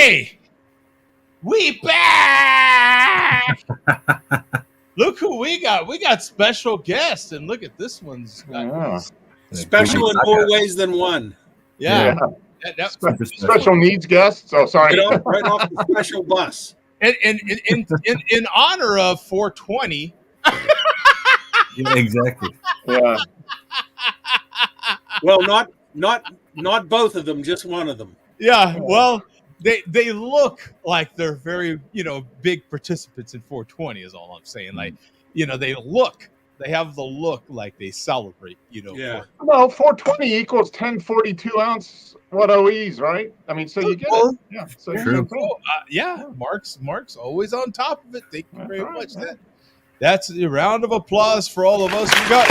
Hey, we back! Look who we got. We got special guests, and look at this one's special in more ways than one. Yeah. Special needs guests. Oh, sorry. Right off the special bus. In honor of 420. Yeah, exactly. Yeah. Well, not both of them, just one of them. Yeah. Well, they look like they're very, big participants in 420 is all I'm saying. Like, they have the look like they celebrate, Yeah. Well, 420 equals 1042 ounce OEs, right? I mean, so you get it. Yeah. So True. Mark's always on top of it. Thank you very much. Right. That's a round of applause for all of us. We got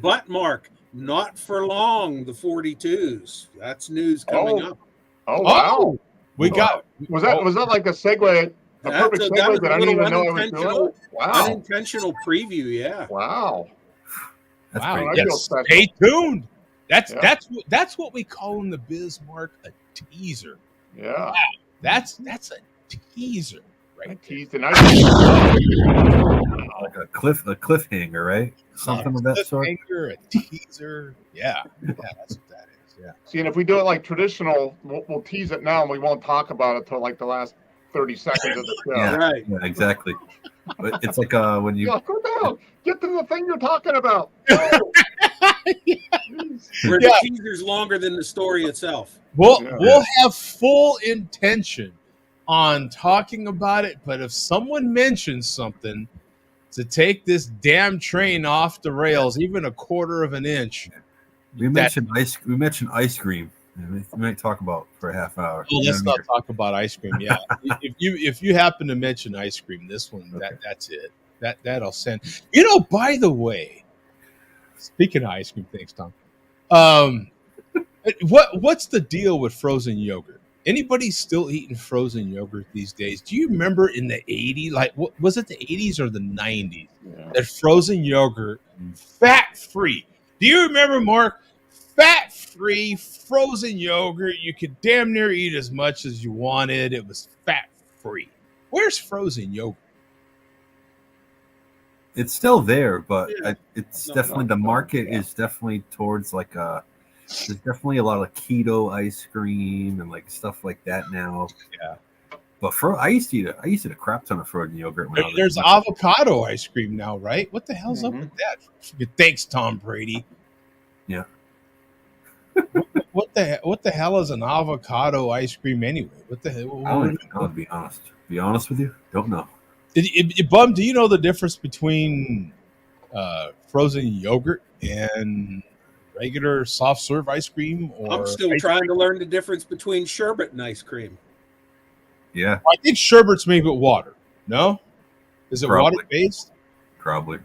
But Mark, not for long, the 42s. That's news coming up. Oh, wow. We got... Was that like a segue? A perfect segue that I didn't even know I was doing? Wow. Unintentional preview, yeah. Wow. Wow. Yes. Stay tuned. That's what we call in the biz, Mark, a teaser. Yeah. Wow. That's a teaser, right? I teased and like a cliffhanger, right? Something of that sort. A teaser. Yeah, that's what that is. Yeah. See, and if we do it like traditional, we'll tease it now, and we won't talk about it till like the last 30 seconds of the show. Yeah, right. Yeah, exactly. But it's like when you go down, get to the thing you're talking about. Where the teaser's longer than the story itself. We'll have full intention on talking about it, but if someone mentions something to take this damn train off the rails, even a quarter of an inch. We mentioned ice cream. We might talk about for a half hour. Well, let's not talk about ice cream. Yeah, if you happen to mention ice cream, this one that's it. That'll send. By the way, speaking of ice cream, thanks, Tom. What's the deal with frozen yogurt? Anybody still eating frozen yogurt these days? Do you remember in the 80s, like was it the 80s or the 90s, that frozen yogurt, fat-free? Do you remember, Mark? Fat-free frozen yogurt. You could damn near eat as much as you wanted. It was fat-free. Where's frozen yogurt? It's still there, but it's definitely the market is definitely towards like there's definitely a lot of keto ice cream and like stuff like that now. Yeah. But I used to eat a crap ton of frozen yogurt. There's avocado ice cream now, right? What the hell's up with that? Thanks, Tom Brady. Yeah. What the hell is an avocado ice cream anyway? What the hell? I don't even know, to be honest. Be honest with you, don't know. Bum, do you know the difference between frozen yogurt and regular soft serve ice cream? I'm still trying to learn the difference between sherbet and ice cream. Yeah. I think sherbet's made with water. No? Is it water based? Probably.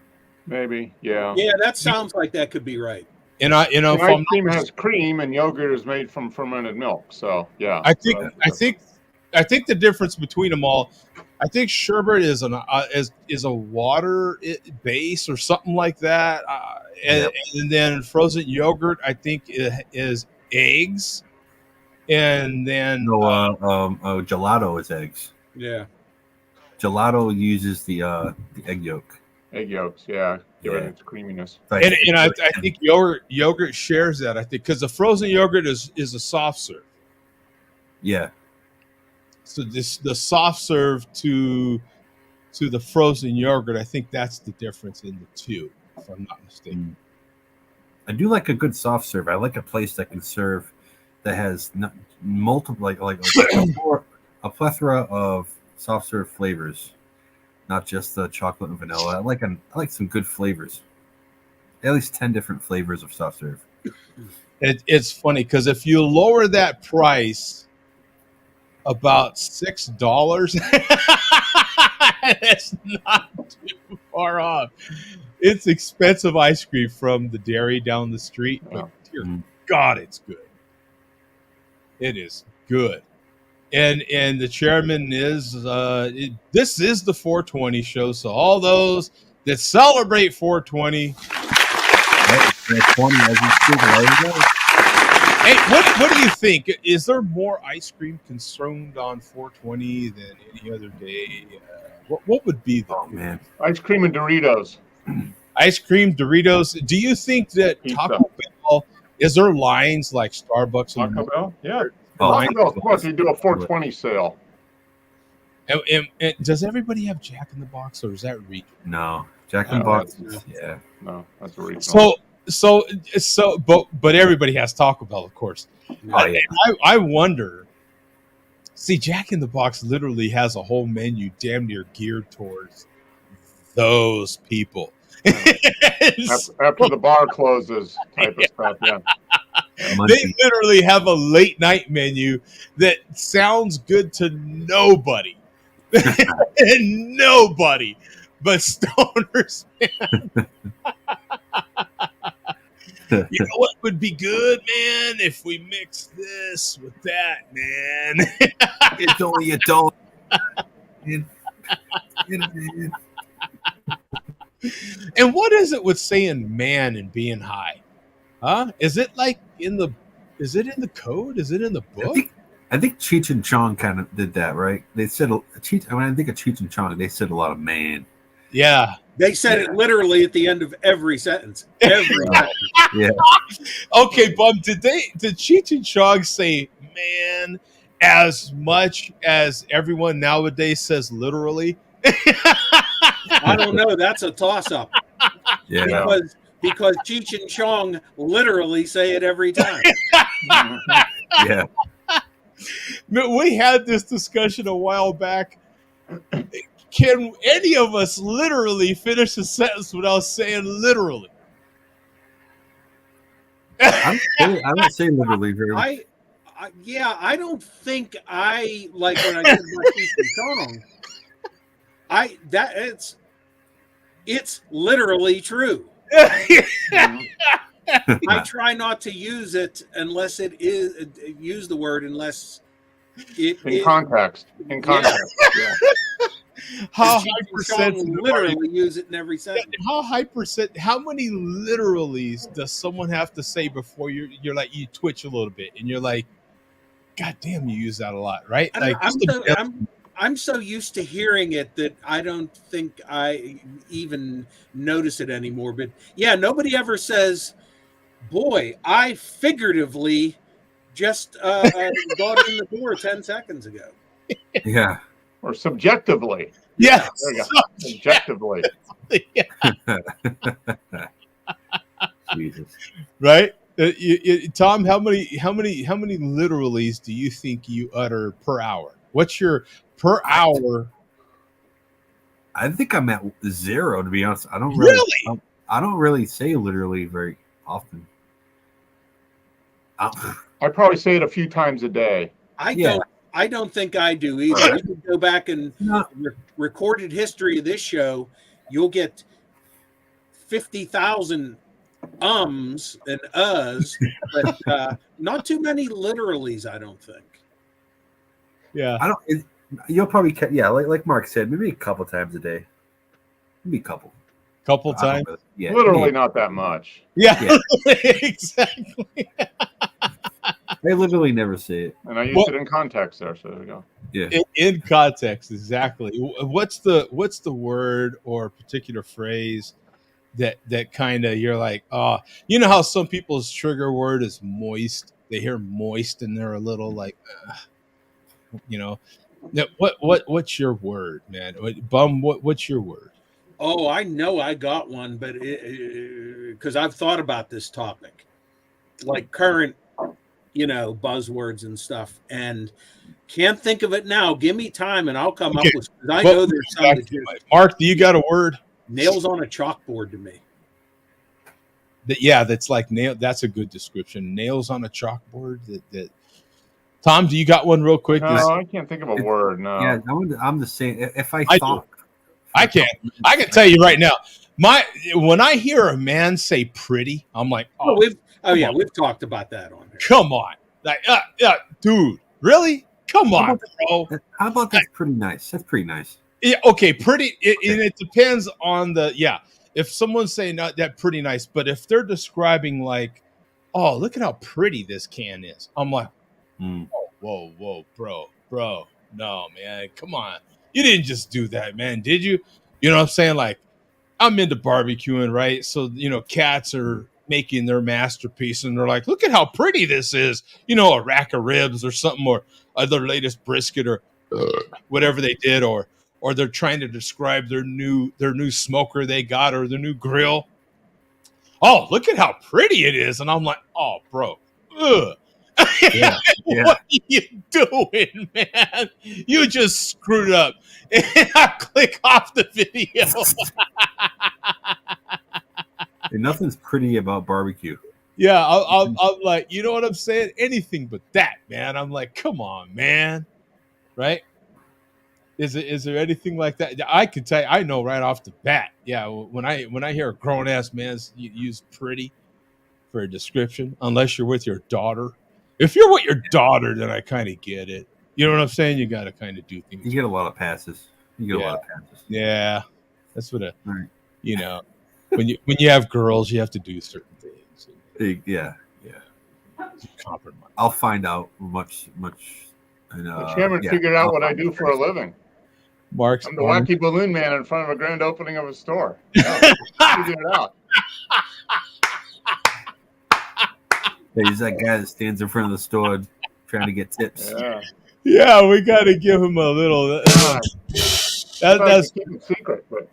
Maybe. Yeah. Yeah, that sounds like that could be right. And ice cream has cream, and yogurt is made from fermented milk. So yeah. I think the difference between them all. I think sherbet is a water base or something like that, and then frozen yogurt I think is eggs, and then gelato is eggs. Yeah, gelato uses the egg yolk. Egg yolks, yeah, give it its creaminess. And I think yogurt shares that. I think because the frozen yogurt is a soft serve. Yeah. So the soft serve to the frozen yogurt, I think that's the difference in the two, if I'm not mistaken. I do like a good soft serve. I like a place that can serve that has multiple like a plethora of soft serve flavors, not just the chocolate and vanilla. I like some good flavors. At least 10 different flavors of soft serve. It's funny because if you lower that price about $6, it's not too far off. It's expensive ice cream from the dairy down the street, but dear God, it's good. It is good. And the chairman is this is the 420 show, so all those that celebrate 420. Hey, what do you think? Is there more ice cream consumed on 420 than any other day? What would be the Oh man, Ice cream and Doritos. ice cream, Doritos? Do you think that Pizza. Taco Bell, is there lines like Starbucks and Taco Bell? Yeah. Oh, Taco Bell, of course, they do a 420 sale. And does everybody have Jack in the Box, or is that regional? no, Jack in the No, Box. that's- Yeah, No, that's original. But everybody has Taco Bell, of course. oh yeah. I wonder. See, Jack in the Box literally has a whole menu damn near geared towards those people. After the bar closes, type of stuff. Yeah. They literally have a late night menu that sounds good to nobody. Nobody but stoners. You know what would be good, man? If we mix this with that, man. It's only a dollar. And what is it with saying man and being high? Huh? Is it like in the code? Is it in the book? I think Cheech and Chong kind of did that, right? They said when I think of Cheech and Chong, they said a lot of man. Yeah. They said it literally at the end of every sentence. Every sentence. Yeah. Okay, Bum, did Cheech and Chong say man as much as everyone nowadays says literally? I don't know. That's a toss-up. Yeah. Because Cheech and Chong literally say it every time. Yeah. We had this discussion a while back. Can any of us literally finish a sentence without saying literally? I don't say literally very much. I don't think I like when I said my Cheech and Chong. It's literally true. I try not to use it unless it is use the word unless it in context. In context. Yeah. How high percent literally use it in every sentence? How high percent? How many literallys does someone have to say before you're like you twitch a little bit and you're like, God damn, you use that a lot, right? Like I'm so used to hearing it that I don't think I even notice it anymore. But yeah, nobody ever says, boy, I figuratively just got in the door 10 seconds ago. Yeah. Or subjectively. Yes. There you go. Subjectively. Jesus. Right? Tom, how many literallys do you think you utter per hour? What's your per hour? I think I'm at 0, to be honest. I don't Really? really say literally very often. I probably say it a few times a day. I don't think I do either. You can go back and recorded history of this show. You'll get 50,000 ums and but not too many literallys, I don't think. Yeah. I don't. You'll probably like Mark said, maybe a couple times a day. Maybe a couple. Couple times. Yeah. Literally not that much. Yeah. Exactly. I literally never say it. And I use it in context there, so there you go. Yeah. In context, exactly. What's the word or particular phrase that kind of you're like, oh, you know how some people's trigger word is moist. They hear moist and they're a little like, you know. What's your word, man? Bum, what's your word? Oh, I know I got one, but because I've thought about this topic, like current, buzzwords and stuff, and can't think of it now. Give me time, and I'll come up with. I know there's some. Mark, do you got a word? Nails on a chalkboard to me. That's like nail. That's a good description. Nails on a chalkboard. That. Tom, do you got one real quick? No, I can't think of a word. No. Yeah, I'm the same. If I thought, I can tell you right now. When I hear a man say "pretty," I'm like, we've talked about that on here. Come on, like, dude, really? Come on, bro. How about that's pretty nice? That's pretty nice. Yeah, okay, pretty. And it depends on the. If someone's saying that pretty nice, but if they're describing like, oh, look at how pretty this can is. I'm like, Mm. whoa, bro. No, man, come on. You didn't just do that, man, did you? You know what I'm saying? Like, I'm into barbecuing, right? So, cats are making their masterpiece and they're like, look at how pretty this is. A rack of ribs or something, or their latest brisket or whatever they did, or they're trying to describe their new smoker they got or their new grill. Oh, look at how pretty it is. And I'm like, oh, bro. Ugh. Yeah. What are you doing, man? You just screwed up. And I click off the video. And nothing's pretty about barbecue. Yeah, I'm like, you know what I'm saying? Anything but that, man. I'm like, come on, man. Right? Is there anything like that? I could tell you, I know right off the bat. Yeah, when I hear a grown ass man use pretty for a description, unless you're with your daughter. If you're with your daughter, then I kind of get it. You know what I'm saying? You got to kind of do things. You get a lot of passes. Yeah, that's what right. When you have girls, you have to do certain things. Yeah. Compromise. I'll find out much. And, Cameron figured out what I do for a living. Mark's I'm the wacky balloon man in front of a grand opening of a store. Yeah, figured it out. Yeah, he's that guy that stands in front of the store trying to get tips. Yeah, we got to give him a little. That's keep it secret, but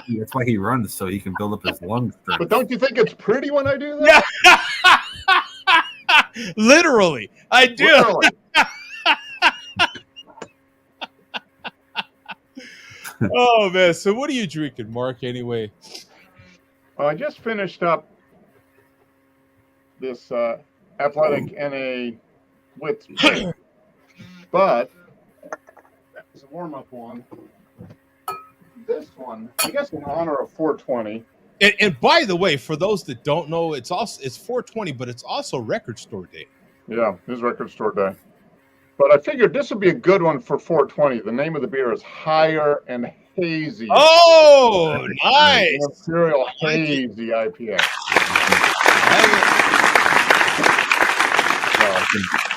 that's why he runs, so he can build up his lung strength. But don't you think it's pretty when I do that? Yeah. Literally, I do. Literally. Oh man! So what are you drinking, Mark? Anyway, I just finished up this athletic NA with, but that was a warm-up one. This one, I guess, in honor of 420. And by the way, for those that don't know, it's 420, but it's also Record Store Day. Yeah, it is Record Store Day. But I figured this would be a good one for 420. The name of the beer is Higher and Hazy. Oh, nice. Imperial Hazy IPA.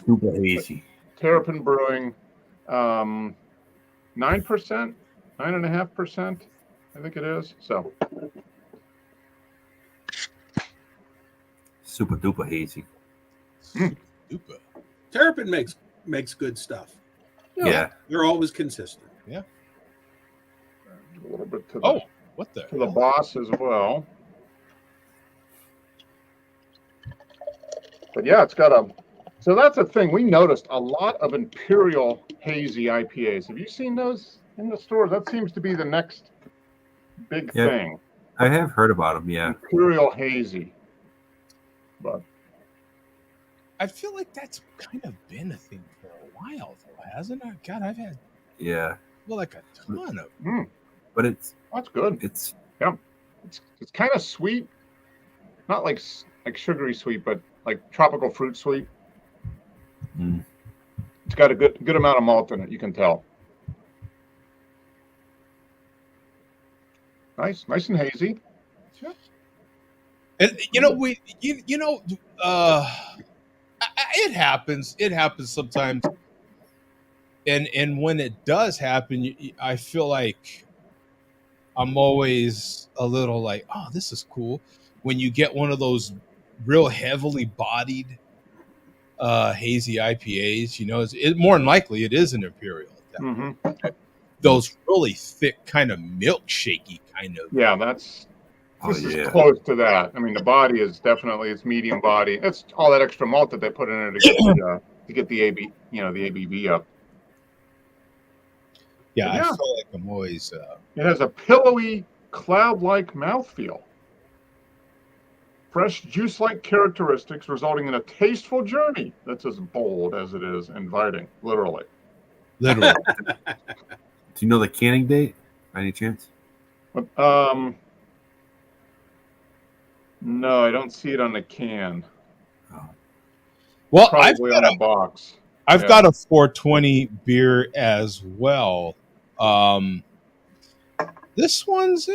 Super hazy. Terrapin Brewing, 9%, 9.5%, I think it is. So super duper hazy. Super. Terrapin makes good stuff. Yeah. They're always consistent. Yeah. A little bit to the boss as well. But yeah, it's got so that's a thing. We noticed a lot of Imperial Hazy IPAs. Have you seen those in the stores? That seems to be the next big thing. I have heard about them, yeah. Imperial Hazy. But I feel like that's kind of been a thing for a while, though, hasn't it? God, I've had like a ton of. But that's good. It's kind of sweet, not like sugary sweet, but like tropical fruit sweet. It's got a good amount of malt in it. You can tell. Nice and hazy. Sure. And it happens. It happens sometimes. And when it does happen, I feel like I'm always a little like, oh, this is cool. When you get one of those real heavily bodied hazy IPAs, it's more than likely it is an Imperial. Those really thick, kind of milkshakey kind of. Yeah, this is close to that. I mean, the body is definitely it's medium body. It's all that extra malt that they put in it to get the the ABV up. Yeah, I feel like I'm always. It has a pillowy, cloud-like mouthfeel. Fresh juice-like characteristics resulting in a tasteful journey that's as bold as it is inviting, literally. Do you know the canning date, by any chance? No, I don't see it on the can. Oh. Well, probably on the box. I've got a 420 beer as well. This one's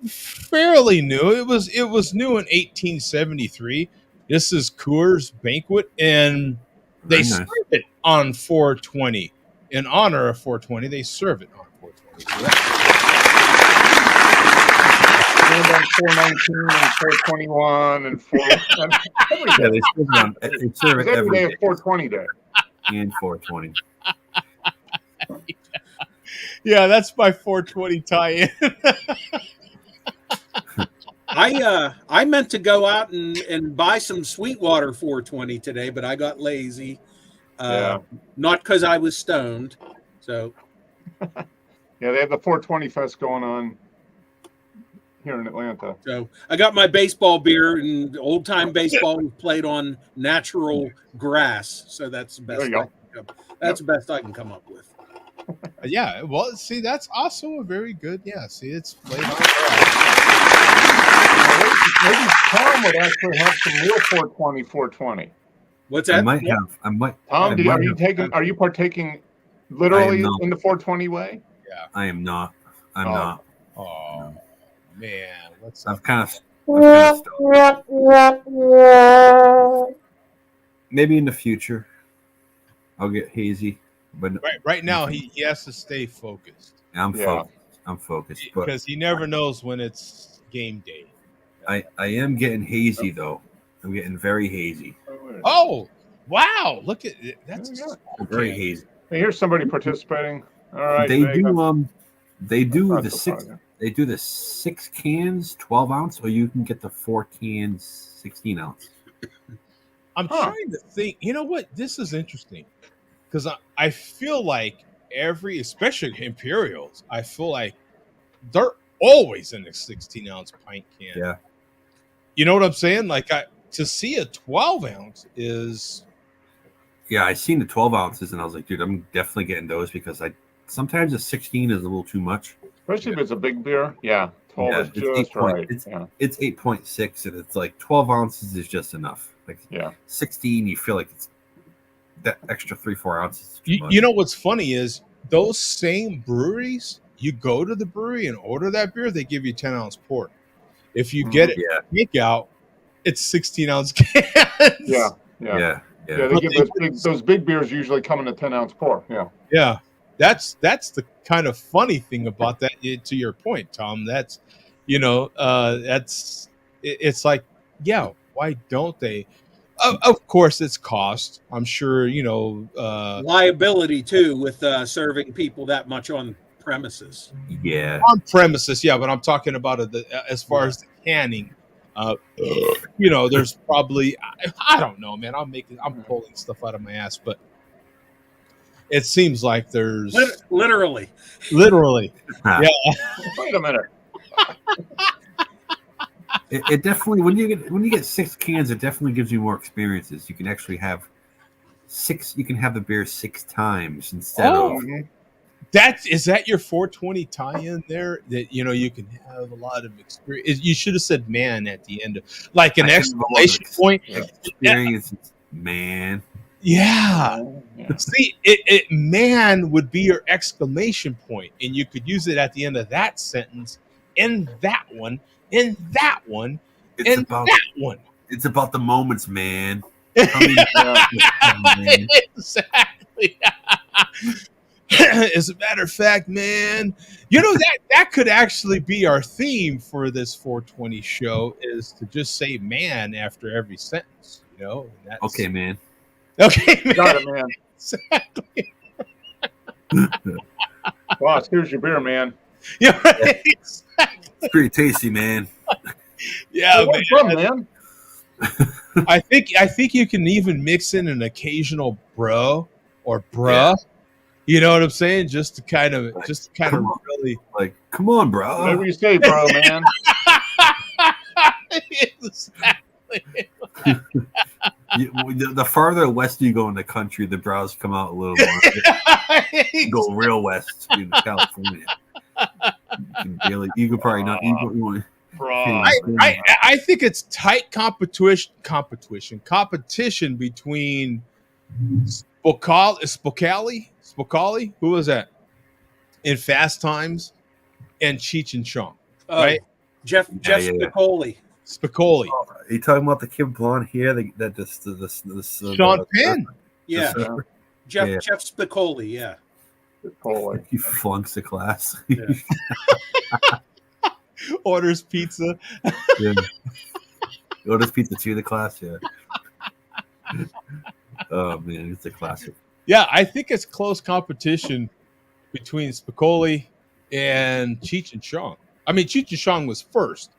fairly new. It was new in 1873. This is Coors Banquet, and they Very serve nice. it on 420. In honor of 420, they serve it on 420. So And then 419 and 421 and 4. Every Yeah, day. they serve it Every every day day is 420 day. and 420. yeah, that's my 420 tie-in. I meant to go out and buy some Sweetwater 420 today, but I got lazy. Yeah. Not because I was stoned. So Yeah, they have the 420 Fest going on here in Atlanta. I got my baseball beer, and old time baseball was played on natural grass. So that's the best. There you go. That's the best I can come up with. Yeah, well, see, that's also a very good. Yeah, see, it's played on. Maybe Tom would actually have some real 420. What's I that? might have. I might. Tom, I might are you partaking literally not. in the 420 way? I am not. I'm Oh. not. Oh man, what's I've up? kind of maybe in the future I'll get hazy, but Right now, he has to stay focused I'm Yeah. focused. I'm focused, but because he never knows when it's game day. I am getting hazy though. I'm getting very hazy. Oh, wow! Look at it. That's Yeah. Very okay. hazy. Hey, here's somebody participating. All right. They Vega. do they do Not the so 6 far, they do the 6 cans 12 ounce, or you can get the 4 cans 16 ounce. I'm trying to think. You know what? This is interesting because I feel like especially Imperials, I feel like they're always in a 16-ounce pint can. Yeah. You know what I'm saying? Like to see a 12 ounce is. Yeah, I seen the 12 ounces and I was like, dude, I'm definitely getting those because sometimes a 16 is a little too much. Especially if it's a big beer. Yeah. 12 Yeah, is it's just 8 point- right. it's- Yeah. It's 8.6 and it's like 12 ounces is just enough. Like Yeah. 16, you feel like it's that extra 3-4 ounces. Is too much. You know what's funny is those same breweries. You go to the brewery and order that beer, they give you 10-ounce port. If you get it takeout, it's 16-ounce cans. Yeah. Yeah. Yeah, they give those big beers usually come in a 10-ounce pour. Yeah. Yeah, that's the kind of funny thing about that. To your point, Tom, that's it's like, yeah, why don't they? Of course, it's cost. I'm sure Liability too with serving people that much on premises. Yeah. on premises. Yeah, but I'm talking about as far as the canning. There's probably I don't know, man. I'm pulling stuff out of my ass, but it seems like there's literally. Yeah. Wait a minute. It definitely when you get 6 cans, it definitely gives you more experiences. You can actually have 6. You can have the beer 6 times instead of. Is that your 420 tie-in there? That you can have a lot of experience. You should have said "man" at the end, like an exclamation point. Experience, man. Yeah. See, man would be your exclamation point, and you could use it at the end of that sentence, in that one, in that one, in that one. It's about the moments, man. Exactly. As a matter of fact, man, that could actually be our theme for this 420 show, is to just say "man" after every sentence. Okay, man. Okay, man. Got it, man. Exactly. Boss, here's your beer, man. Yeah, exactly. It's pretty tasty, man. Yeah, Where from, man? I think you can even mix in an occasional bro or bruh. Yeah. You know what I'm saying? Just to kind of really like, come on, bro. Whatever you say, bro, man. Exactly. The farther west you go in the country, the brows come out a little more. You go real west in California. You could probably not. I think it's tight competition between Spokali, who was that in Fast Times, and Cheech and Chong, right? Jeff Yeah. Spicoli. Spicoli. Oh, are you talking about the kid blonde hair? This Sean Penn. Yeah. surfer? Jeff Yeah. Spicoli. Yeah. Totally. He flunks the class. Yeah. Orders pizza. Yeah. Orders pizza to the class. Yeah. Oh man, it's a classic. Yeah, I think it's close competition between Spicoli and Cheech and Chong. I mean, Cheech and Chong was first,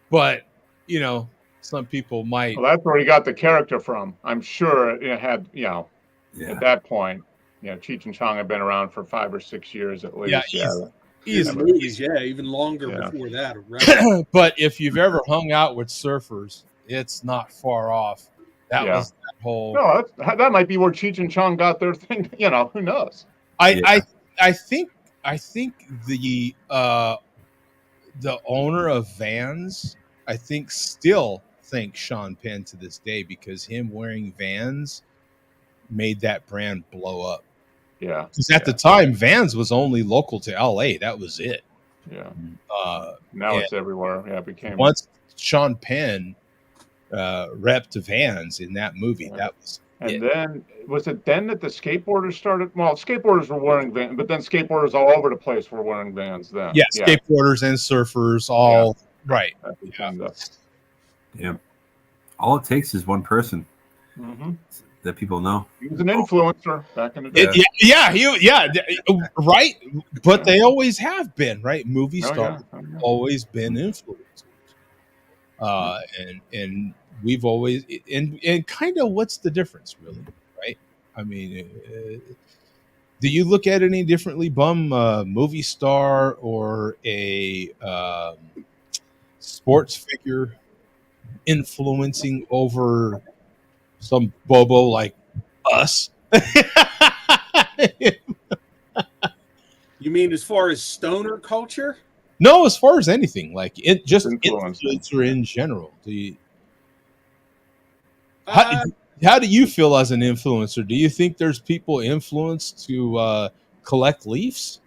but you know, some people might. Well, that's where he got the character from. I'm sure it had, Yeah. at that point, Cheech and Chong had been around for 5 or 6 years at least. Yeah, Easily. Movies, even longer before that. Right? But if you've ever hung out with surfers, it's not far off. That was that whole. No, that might be where Cheech and Chong got their thing. Who knows? I think the owner of Vans, I think, still thanks Sean Penn to this day because him wearing Vans made that brand blow up. Yeah. Because at the time, Vans was only local to LA. That was it. Yeah. Now it's everywhere. Yeah, it became. Once Sean Penn repped Vans in that movie, that was. And then was it then that the skateboarders started? Well, skateboarders were wearing Vans, but then skateboarders all over the place were wearing Vans. Then skateboarders and surfers all right. Yeah. All it takes is one person that people know. He was an influencer back in the day. Right. But they always have been, right? Movie stars always been influencers. And we've always and kind of what's the difference, really, right? I mean, do you look at it any differently, Bum? Movie star or a sports figure influencing over some bobo like us? You mean as far as stoner culture? No, as far as anything, like it just influencer in general. Do you? How do you feel as an influencer? Do you think there's people influenced to collect leaves?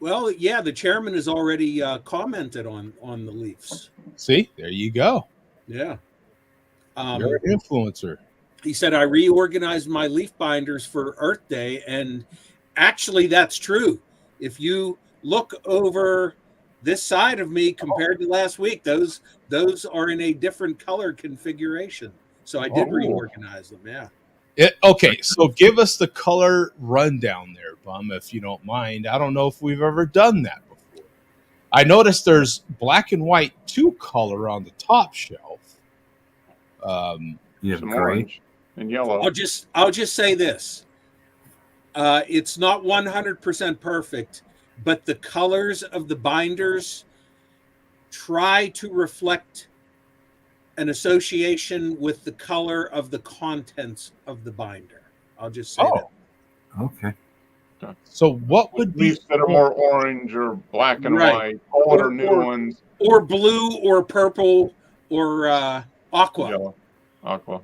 Well, yeah, the chairman has already commented on the Leafs. See, there you go. Yeah. You're an influencer. He said, I reorganized my leaf binders for Earth Day, and actually that's true. If you look over this side of me compared to last week, those are in a different color configuration. So I did reorganize them, Okay, so give us the color rundown there, Bum, if you don't mind. I don't know if we've ever done that before. I noticed there's black and white 2-color on the top shelf. Some orange and yellow. I'll just say this. It's not 100% perfect, but the colors of the binders try to reflect an association with the color of the contents of the binder. I'll just say that. Okay. So what would be leaves that are more orange or black and white, older new ones, or blue or purple or aqua? Yellow. Aqua.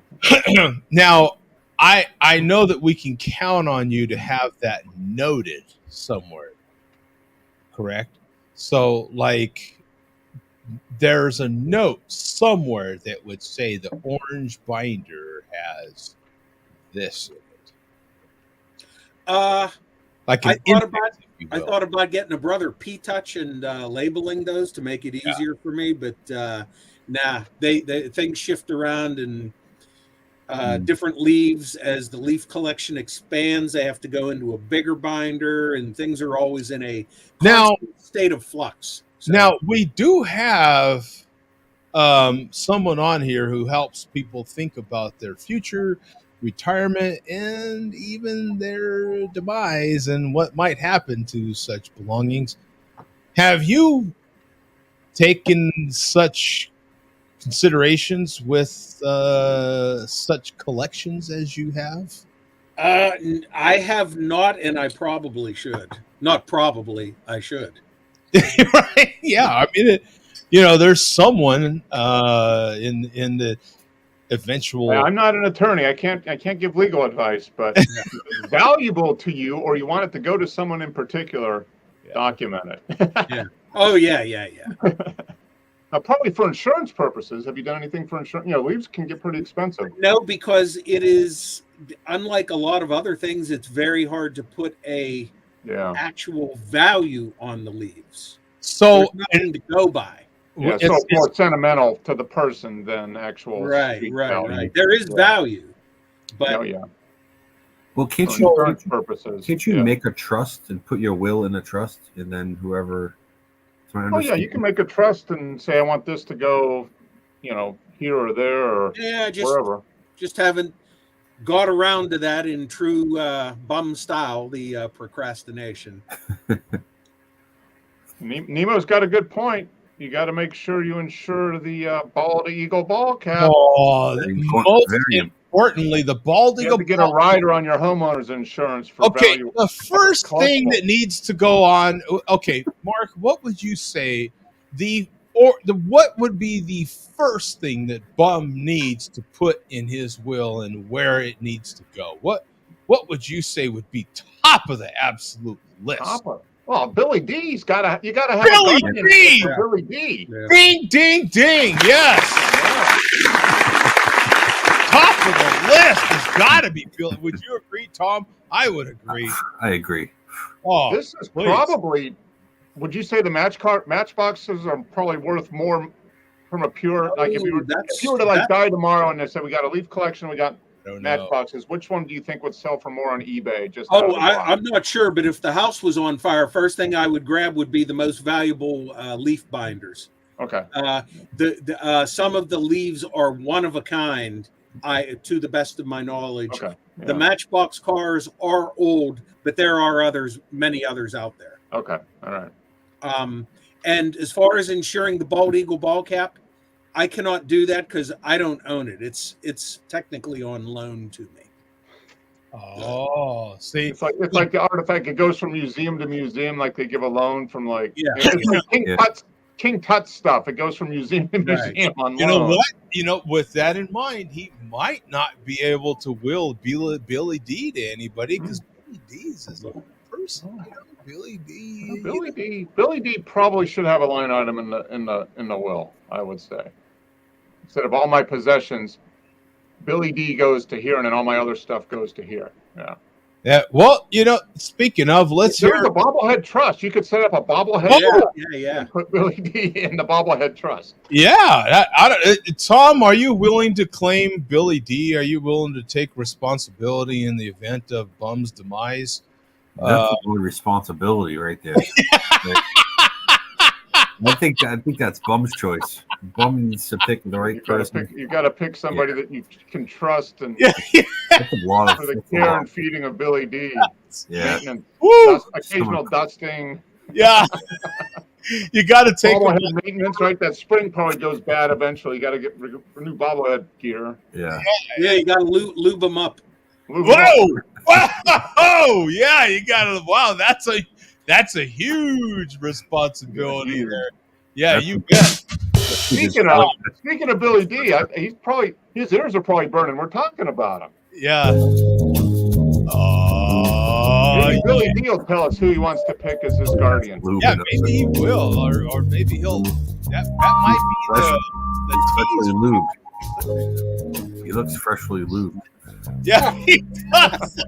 Now, I know that we can count on you to have that noted somewhere. Correct? So, like, there's a note somewhere that would say the orange binder has this in it. Like I thought about getting a Brother P-Touch and labeling those to make it easier for me, but nah, they things shift around and different leaves as the leaf collection expands. They have to go into a bigger binder, and things are always in a state of flux. So. Now we do have someone on here who helps people think about their future, retirement, and even their demise and what might happen to such belongings. Have you taken such considerations with such collections as you have? I have not, and I probably should. Not probably, I should. Right? Yeah, I mean, there's someone in the eventual. I'm not an attorney. I can't give legal advice, but if it's valuable to you, or you want it to go to someone in particular, document it. Oh yeah. Probably for insurance purposes. Have you done anything for insurance? Leaves can get pretty expensive. No, because it is unlike a lot of other things. It's very hard to put a actual value on the leaves. So there's nothing to go by. Yeah, so it's more sentimental to the person than actual right. value. There is value, but well, can't you make a trust and put your will in a trust, and then whoever? Oh yeah, you can make a trust and say I want this to go, here or there or wherever. Just haven't got around to that in true bum style. The procrastination. Nemo's got a good point. You got to make sure you insure the bald eagle ball cap. Oh, most importantly, the bald eagle. You have to get a rider on your homeowner's insurance for value. The first thing that needs to go on. Okay, Mark, what would you say? What would be the first thing that Bum needs to put in his will and where it needs to go? What would you say would be top of the absolute list? Well, Billy D's you gotta have Billy D. Billy D. Yeah. Ding, ding, ding. Yes. Top of the list has got to be Billy. Would you agree, Tom? I would agree. I agree. Oh, this is probably. Would you say the matchboxes are probably worth more from a pure? Like if you were to die tomorrow and they said we got a leaf collection, we got matchboxes. Which one do you think would sell for more on eBay? I'm not sure, but if the house was on fire, first thing I would grab would be the most valuable leaf binders. Okay. Some of the leaves are one of a kind. To the best of my knowledge, the Matchbox cars are old, but there are many others out there. Okay. All right. And as far as insuring the bald eagle ball cap, I cannot do that because I don't own it. It's technically on loan to me. Oh, see, it's like the artifact. It goes from museum to museum, like they give a loan from like King Tut stuff. It goes from museum to museum on loan. You know what? With that in mind, he might not be able to will Billy D to anybody because Billy D's is a person. Billy D. Billy D probably should have a line item in the will. I would say, instead of all my possessions, Billy D goes to here, and then all my other stuff goes to here. Yeah. Yeah. Well, speaking of, there's a bobblehead trust. You could set up a bobblehead. Yeah. And put Billy D in the bobblehead trust. Yeah. Tom, are you willing to claim Billy D? Are you willing to take responsibility in the event of Bum's demise? That's really responsibility right there. I think that's Bum's choice. Bum needs to pick the right person. You got to pick somebody that you can trust and that's a lot for the care and feeding of Billy D. Yeah. Occasional dusting. Yeah. You got to take bobblehead maintenance, right? That spring probably goes bad eventually. You got to get new bobblehead gear. Yeah. Yeah, you got to lube them up. Whoa! Yeah, you got to. Wow, that's a huge responsibility there. Yeah, you bet. Speaking of Billy D, his ears are probably burning. We're talking about him. Yeah. Billy D will tell us who he wants to pick as his guardian. Yeah, maybe he will, or maybe he'll. That might be the lubed. He looks freshly lubed. Yeah, he does.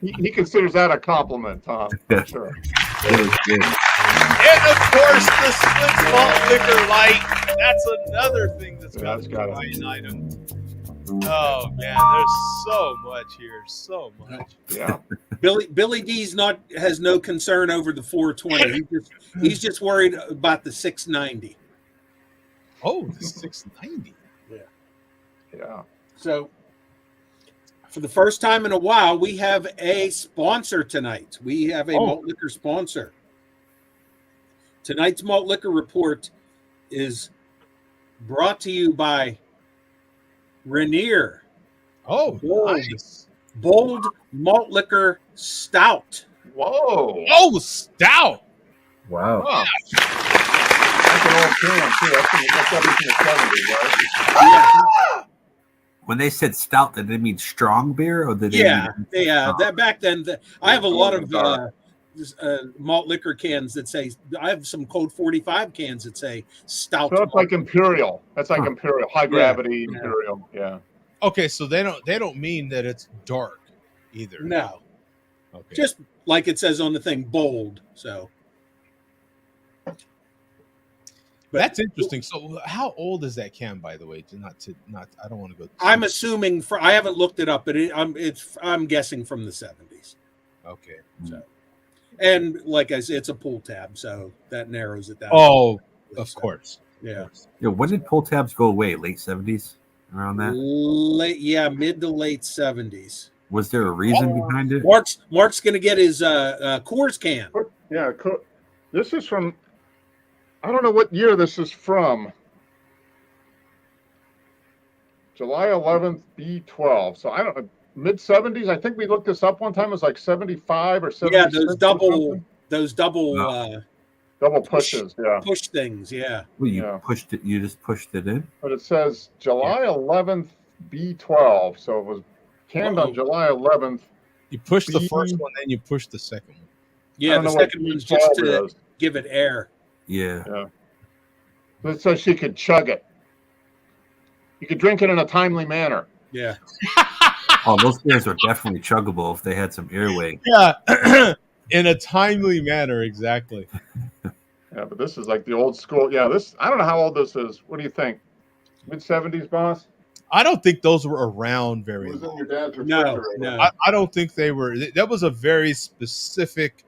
He considers that a compliment, Tom. For sure. And of course, the Split Malt Liquor Light. That's another thing that's got to be an item. Oh man, there's so much here, so much. Yeah. Billy D's has no concern over the 420. He's just worried about the 690. Oh, the 690. Yeah. So, for the first time in a while, we have a sponsor tonight. We have a malt liquor sponsor. Tonight's malt liquor report is brought to you by Rainier. Oh, nice. Bold malt liquor stout. Whoa. Oh, stout. Wow. Huh. That's an old can, too. That's from the 70s, right? Yeah. When they said stout, did they mean strong beer or did they Yeah, mean yeah. That back then, I have a lot of dark. malt liquor cans that say. I have some Code 45 cans that say stout. So that's like imperial. That's like Huh. imperial, high gravity yeah. imperial. Yeah. Okay, so they don't mean that it's dark either. No, Okay. just like it says on the thing, bold. So. But That's interesting. So, how old is that can, by the way? I don't want to go. I'm assuming I haven't looked it up, but I'm guessing from the 70s. Okay. So, and like I said, it's a pull tab, so that narrows it down. Oh, of course. Yeah. Yeah, when did pull tabs go away? Late 70s? Around that? Mid to late 70s. Was there a reason behind it? Mark's gonna get his Coors can. Yeah. This is from. I don't know what year this is from. July 11th, B12. So I don't know. Mid 70s. I think we looked this up one time. It was like 75 or 76. Yeah, those double double pushes. Yeah. push things. Yeah. Well, you just pushed it in? But it says July 11th, B12. So it was canned on July 11th. You push the first one, then you push the second one. Yeah, the second one's just to give it air. Yeah. It says she could chug it. You could drink it in a timely manner. Yeah. Oh, those beers are definitely chuggable if they had some airway. Yeah, in a timely manner, exactly. Yeah, but this is like the old school. Yeah, I don't know how old this is. What do you think? Mid 70s, boss? I don't think those were around very It was long. in your dad's refrigerator. No. I don't think they were. That was a very specific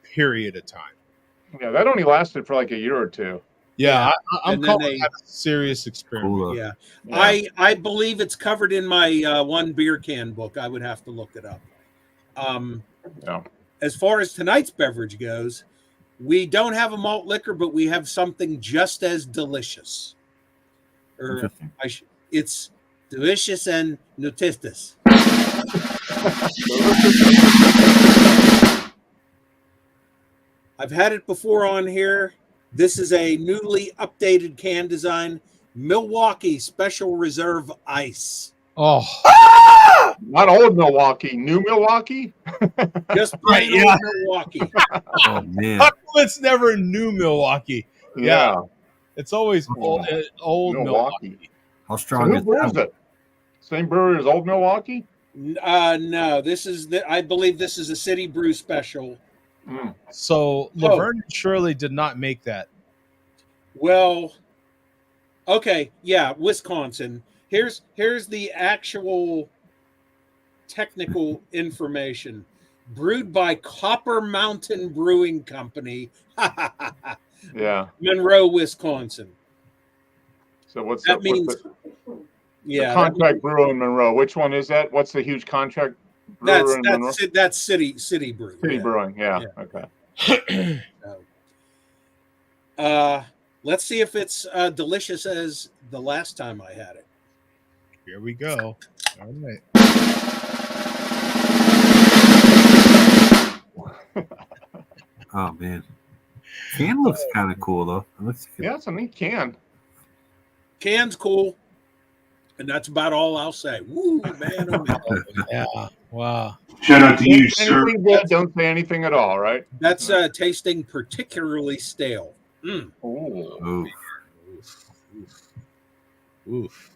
period of time. Yeah, that only lasted for like a year or two. Yeah, I'm And then calling that a serious experiment. Cool. Yeah. Yeah. I believe it's covered in my one beer can book. I would have to look it up. Yeah. As far as tonight's beverage goes, we don't have a malt liquor, but we have something just as delicious. It's delicious and nutritious. I've had it before on here. This is a newly updated can design, Milwaukee Special Reserve Ice. Oh, Not old Milwaukee, new Milwaukee. Just plain old Milwaukee. Oh, man. how come it's never new Milwaukee? Yeah, It's always old Milwaukee. How So strong who is brews that? it? Same brewery as old Milwaukee. No, this is I believe this is a City Brew special. Mm. So Laverne and Shirley did not make that. Well, okay, yeah, Wisconsin. Here's the actual technical information. Brewed by Copper Mountain Brewing Company. Yeah. Monroe, Wisconsin. So what's That the, means what's the yeah, contract brewer in Monroe? Which one is that? What's the huge contract brewer in Monroe? that's City Brew. City Brewing. Yeah. Okay. Let's see if it's delicious as the last time I had it. Here we go. All right. Oh, man. Can looks kind of cool, though. It looks good. Yeah, it's a neat can. Can's cool, and that's about all I'll say. Woo, man! Oh, man. Yeah. Wow. Shout out to you, sir. Anything good, don't say anything at all, right? That's tasting particularly stale. Mm. Ooh. Oof.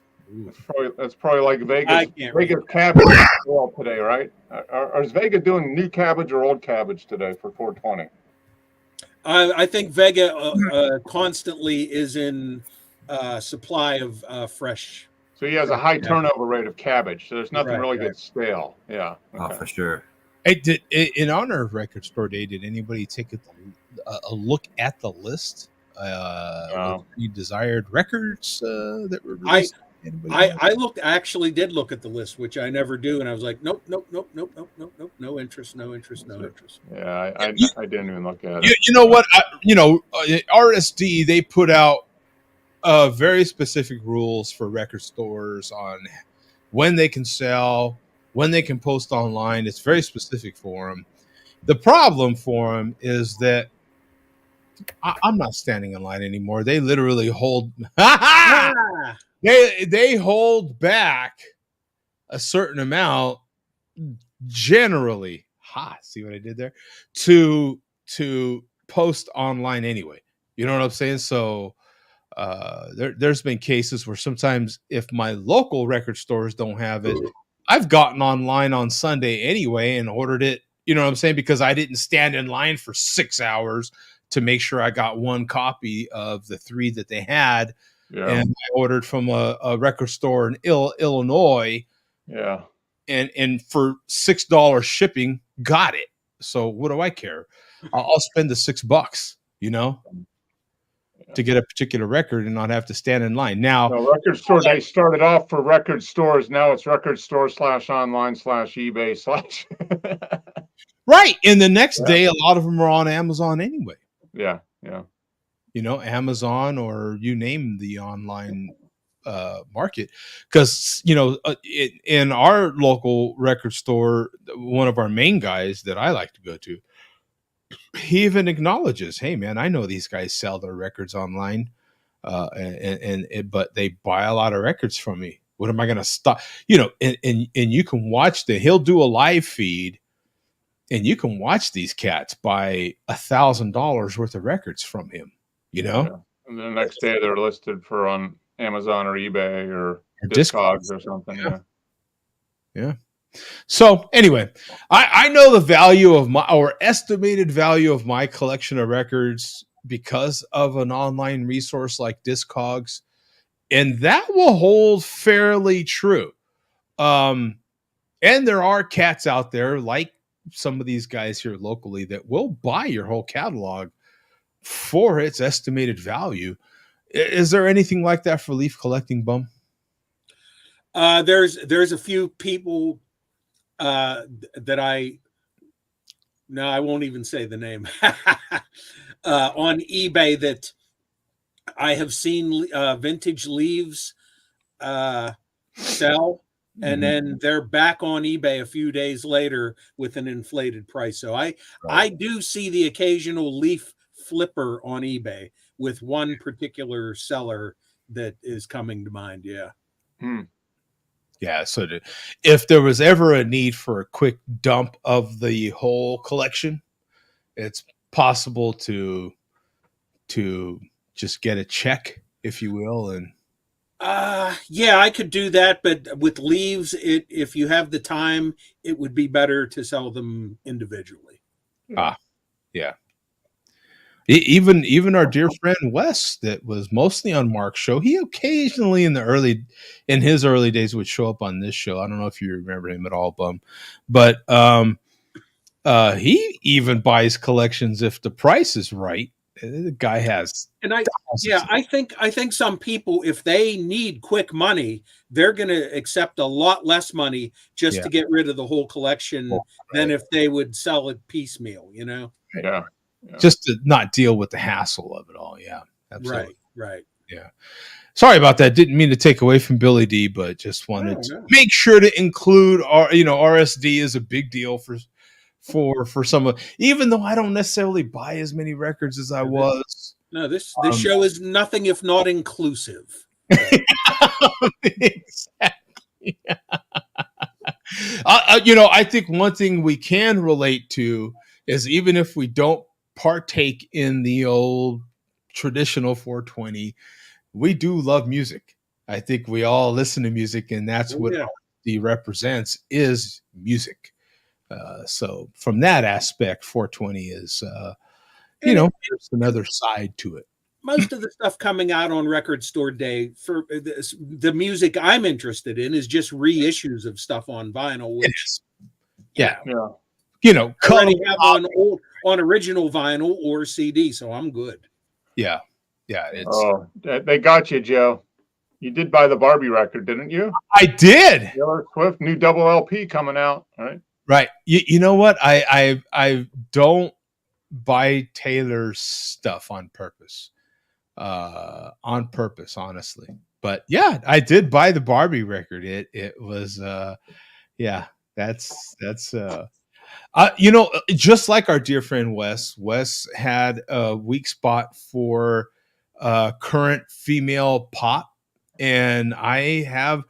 That's probably like I can't Vegas cabbage well today, right? Is Vega doing new cabbage or old cabbage today for 420? I think Vega constantly is in supply of fresh. So he has a high turnover rate of cabbage, so there's nothing Right, really right. good stale. Yeah. Oh, for sure. Hey, in honor of Record Store Day, did anybody take a look at the list? Any desired records that were released? I actually did look at the list, which I never do, and I was like, nope, no interest. Yeah, I didn't even look at it. You know what? RSD, they put out very specific rules for record stores on when they can sell, when they can post online. It's very specific for them. The problem for them is that I'm not standing in line anymore. They literally hold they hold back a certain amount generally, see what I did there, to post online anyway. You know what I'm saying? So there's been cases where sometimes if my local record stores don't have it, I've gotten online on Sunday anyway and ordered it. You know what I'm saying? Because I didn't stand in line for 6 hours to make sure I got one copy of the 3 that they had. Yeah. And I ordered from a record store in Illinois. Yeah. And for $6 shipping, got it. So what do I care? I'll spend the $6, to get a particular record and not have to stand in line. Now, record store, they started off for record stores. Now it's record store /online/eBay/. Right. And the next day, a lot of them are on Amazon anyway. Yeah. Yeah. Amazon, or you name the online market. Because, in our local record store, one of our main guys that I like to go to, he even acknowledges, hey, man, I know these guys sell their records online, but they buy a lot of records from me. What am I going to stop? And you can watch he'll do a live feed, and you can watch these cats buy $1,000 worth of records from him, Yeah. And the next day they're listed for on Amazon or eBay or Discogs or something. Yeah. So anyway, I know the value of estimated value of my collection of records because of an online resource like Discogs, and that will hold fairly true. And there are cats out there like some of these guys here locally that will buy your whole catalog for its estimated value. Is there anything like that for leaf collecting, Bum? There's a few people that I won't even say the name on eBay that I have seen vintage leaves sell, and then they're back on eBay a few days later with an inflated price. So I do see the occasional leaf flipper on eBay with one particular seller that is coming to mind. Yeah. Yeah, so if there was ever a need for a quick dump of the whole collection, it's possible to just get a check, if you will, and yeah, I could do that, but with leaves, if you have the time, it would be better to sell them individually. Yeah. Even our dear friend Wes, that was mostly on Mark's show, he occasionally in his early days would show up on this show. I don't know if you remember him at all, Bum, but he even buys collections if the price is right. The guy has, and I think some people, if they need quick money, they're going to accept a lot less money just to get rid of the whole collection than if they would sell it piecemeal. Yeah. Just to not deal with the hassle of it all. Yeah, absolutely. Right. Yeah. Sorry about that. Didn't mean to take away from Billy D, but just wanted to make sure to include RSD is a big deal for some of, even though I don't necessarily buy as many records as I was. No, this show is nothing if not inclusive. Exactly. I think one thing we can relate to is, even if we don't partake in the old traditional 420, we do love music. I think we all listen to music, and that's what RSD represents, is music. So from that aspect, 420 is, there's another side to it. Most of the stuff coming out on Record Store Day for the music I'm interested in is just reissues of stuff on vinyl. Which, yeah. already have on original vinyl or CD, so I'm good. Yeah. They got you, Joe. You did buy the Barbie record, didn't you? I did. Taylor Swift, new double LP coming out, right? Right. You know what? I don't buy Taylor's stuff on purpose. Honestly. But yeah, I did buy the Barbie record. It was that's just like our dear friend Wes had a weak spot for current female pop, and I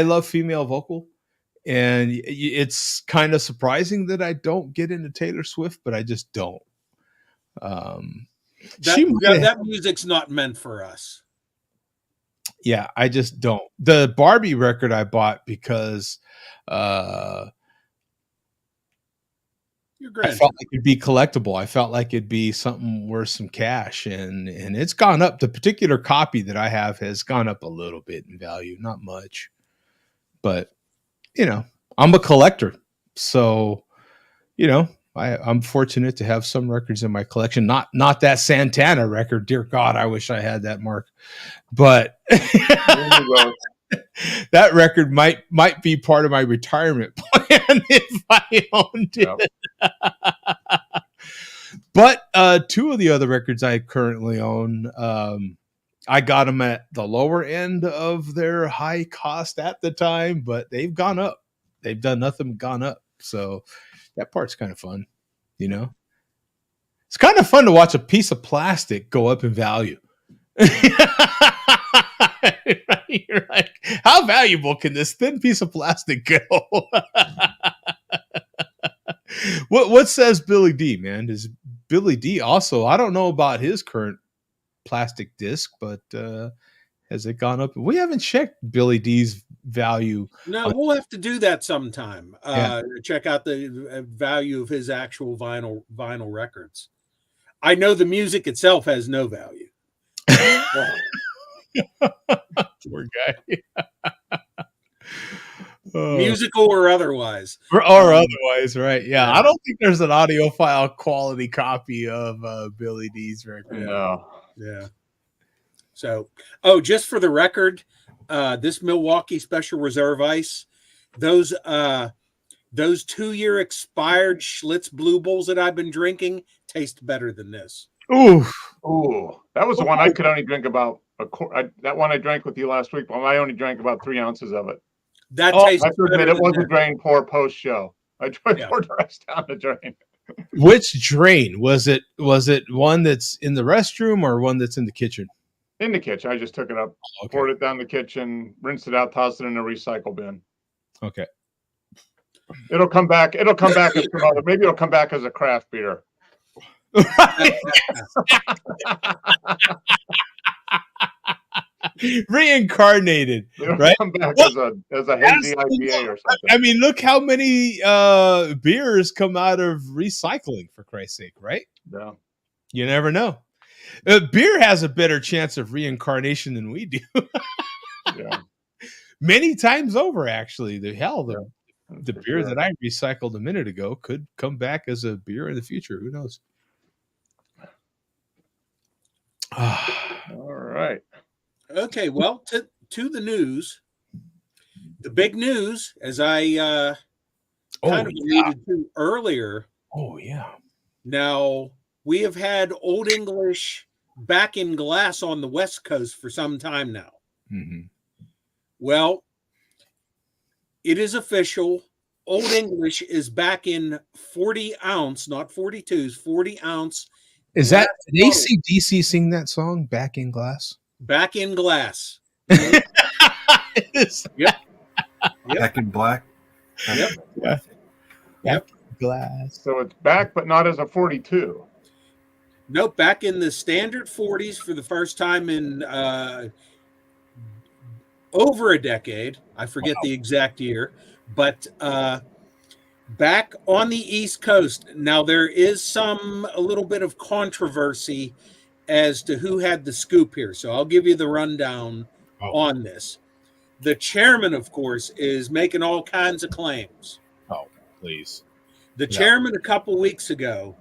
love female vocal. And it's kind of surprising that I don't get into Taylor Swift, but I just don't. That music's not meant for us. Yeah, I just don't. The Barbie record I bought because I felt like it'd be collectible. I felt like it'd be something worth some cash, and it's gone up. The particular copy that I have has gone up a little bit in value, not much, but I'm a collector, so I'm fortunate to have some records in my collection. Not that Santana record. Dear God, I wish I had that, Mark. But that record might be part of my retirement plan if I owned it. Yep. But two of the other records I currently own, I got them at the lower end of their high cost at the time, but they've gone up. They've done nothing but gone up. So that part's kind of fun, It's kind of fun to watch a piece of plastic go up in value. You're like, how valuable can this thin piece of plastic go? What says Billy D, man? Is Billy D also, I don't know about his current plastic disc, but has it gone up? We haven't checked Billy D's value. No, we'll have to do that sometime. Check out the value of his actual vinyl records. I know the music itself has no value. Poor guy. Musical or otherwise. Or otherwise, right? Yeah, I don't think there's an audiophile quality copy of Billy D's record. Yeah. So, just for the record, this Milwaukee Special Reserve Ice, those 2-year expired Schlitz Blue Bulls that I've been drinking taste better than this. Ooh, that was the one I could only drink about that one I drank with you last week, but I only drank about 3 ounces of it. That tastes better. It was a drain pour post show. I poured the rest down the drain. Which drain was it? Was it one that's in the restroom or one that's in the kitchen? In the kitchen. I just took it up, poured it down the kitchen, rinsed it out, tossed it in a recycle bin. Okay. It'll come back. Maybe it'll come back as a craft beer. Reincarnated, right? Come back as a hazy IPA or something. I mean, look how many beers come out of recycling, for Christ's sake, right? Yeah. You never know. Beer has a better chance of reincarnation than we do. Yeah. Many times over, actually. The beer that I recycled a minute ago could come back as a beer in the future. Who knows? All right. Okay, well, to the news. The big news, as I alluded to earlier. Oh, yeah. Now, we have had Old English back in glass on the West Coast for some time now. Mm-hmm. Well, it is official. Old English is back in 40 ounce, not 42s, 40 ounce. Is that, did AC/DC sing that song, Back in Glass? Back in glass. Yep. Back in black. Yep. Yeah. Back in glass. So it's back, but not as a 42. Nope, back in the standard 40s for the first time in over a decade. I forget the exact year, but back on the East Coast. Now, there is a little bit of controversy as to who had the scoop here. So I'll give you the rundown on this. The chairman, of course, is making all kinds of claims. Oh, please. The chairman a couple weeks ago,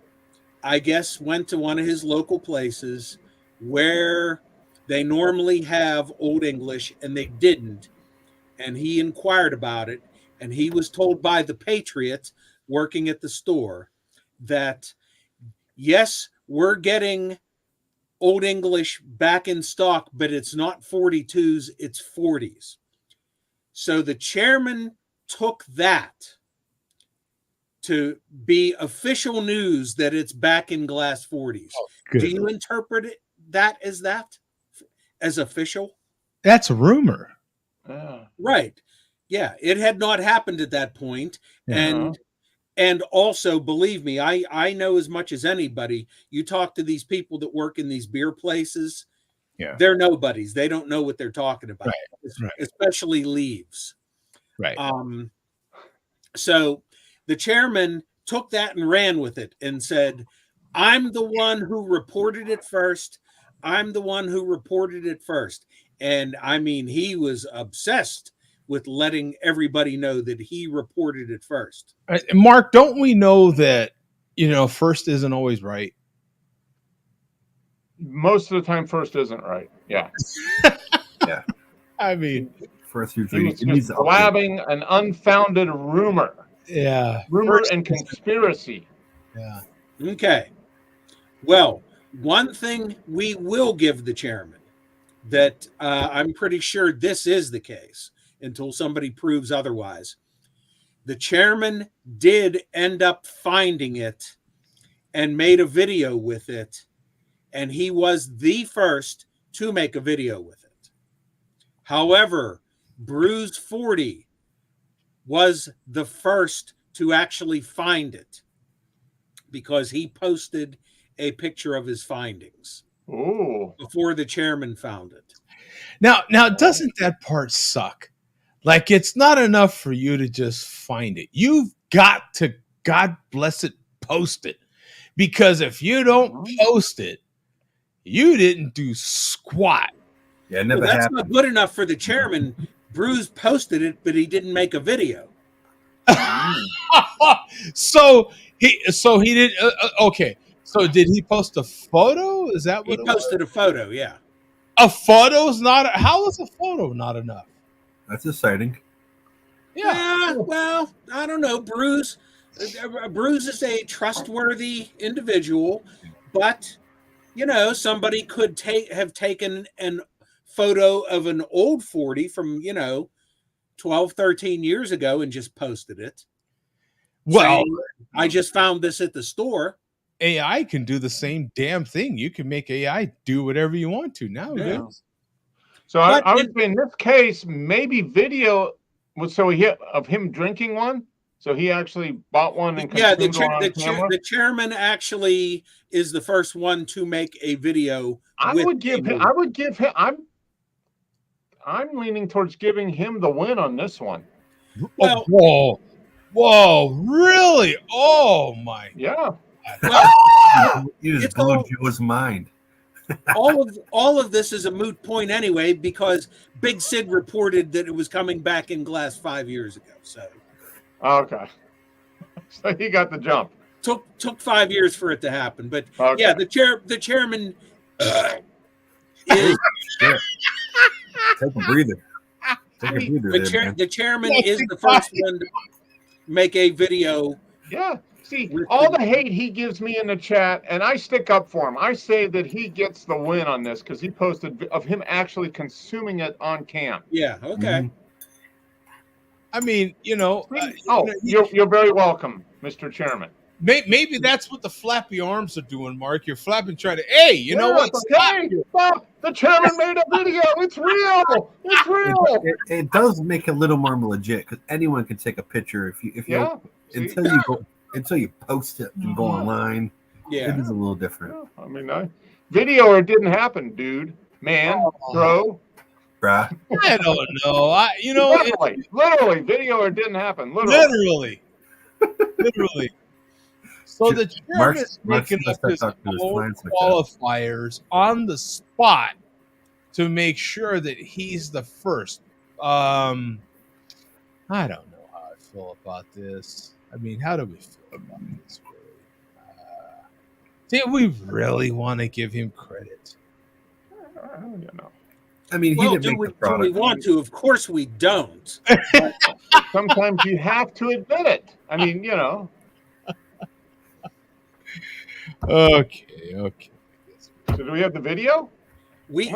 I guess, went to one of his local places where they normally have Old English, and they didn't. And he inquired about it, and he was told by the Patriot working at the store that, yes, we're getting Old English back in stock, but it's not 42s, it's 40s. So the chairman took that to be official news that it's back in glass 40s. Oh, do you interpret that as official? That's a rumor. Right. Yeah, it had not happened at that point. Yeah. And also, believe me, I know as much as anybody. You talk to these people that work in these beer places, Yeah. they're nobodies. They don't know what they're talking about, Right. especially leaves. Right. So the chairman took that and ran with it and said, I'm the one who reported it first. I'm the one who reported it first. And I mean, he was obsessed with letting everybody know that he reported it first. Mark, don't we know that, first isn't always right? Most of the time, first isn't right. Yeah. Yeah. I mean, First He usually was just update. blabbing an unfounded rumor. yeah. Rumor First and conspiracy. Yeah. Okay. Well, one thing we will give the chairman that I'm pretty sure this is the case until somebody proves otherwise. The chairman did end up finding it and made a video with it, and he was the first to make a video with it. However, Bruise 40 was the first to actually find it because he posted a picture of his findings before the chairman found it. Now, doesn't that part suck? Like, it's not enough for you to just find it. You've got to, God bless it, post it. Because if you don't post it, you didn't do squat. Yeah, it never that's happened. not good enough for the chairman. Bruce posted it, but he didn't make a video. So he did. Okay. So did he post a photo? Is that what he posted? A photo, yeah. A photo's not. How is a photo not enough? That's exciting. Yeah. Well, I don't know. Bruce is a trustworthy individual, but somebody could have taken an photo of an old 40 from 12, 13 years ago and just posted it. Well, I just found this at the store. AI can do the same damn thing. You can make AI do whatever you want to nowadays. Yeah. So I would say in this case, maybe video was of him drinking one. So he actually bought one and consumed one on camera. The chairman actually is the first one to make a video. I would give him. I'm leaning towards giving him the win on this one. Well, whoa, really? Oh my! Yeah. Well, you just blew Joe's mind. all of this is a moot point anyway, because Big Sid reported that it was coming back in glass 5 years ago. So okay, so he got the jump. Took 5 years for it to happen, but okay. Yeah, the chairman is. Take a breather. The chairman is the first one to make a video. Yeah. See, all the hate he gives me in the chat, and I stick up for him. I say that he gets the win on this because he posted of him actually consuming it on cam. Yeah. Okay. Mm-hmm. I mean, you're very welcome, Mr. Chairman. Maybe that's what the flappy arms are doing, Mark. You're flapping, trying to. Hey, you know what? Stop! The chairman made a video. It's real. It's real. It does make it a little more legit because anyone can take a picture until you post it and go online. Yeah, it is a little different. Yeah, I mean, video or it didn't happen, dude, man, bro. Bruh. I don't know. Literally, video or it didn't happen. Literally. So the chairman is Mark's making up his own qualifiers on the spot to make sure that he's the first. I don't know how I feel about this. I mean, how do we feel about this? Do we really want to give him credit? I mean, he didn't make the product. Do we want to? Of course we don't. Sometimes you have to admit it. I mean, Okay. So do we have the video? We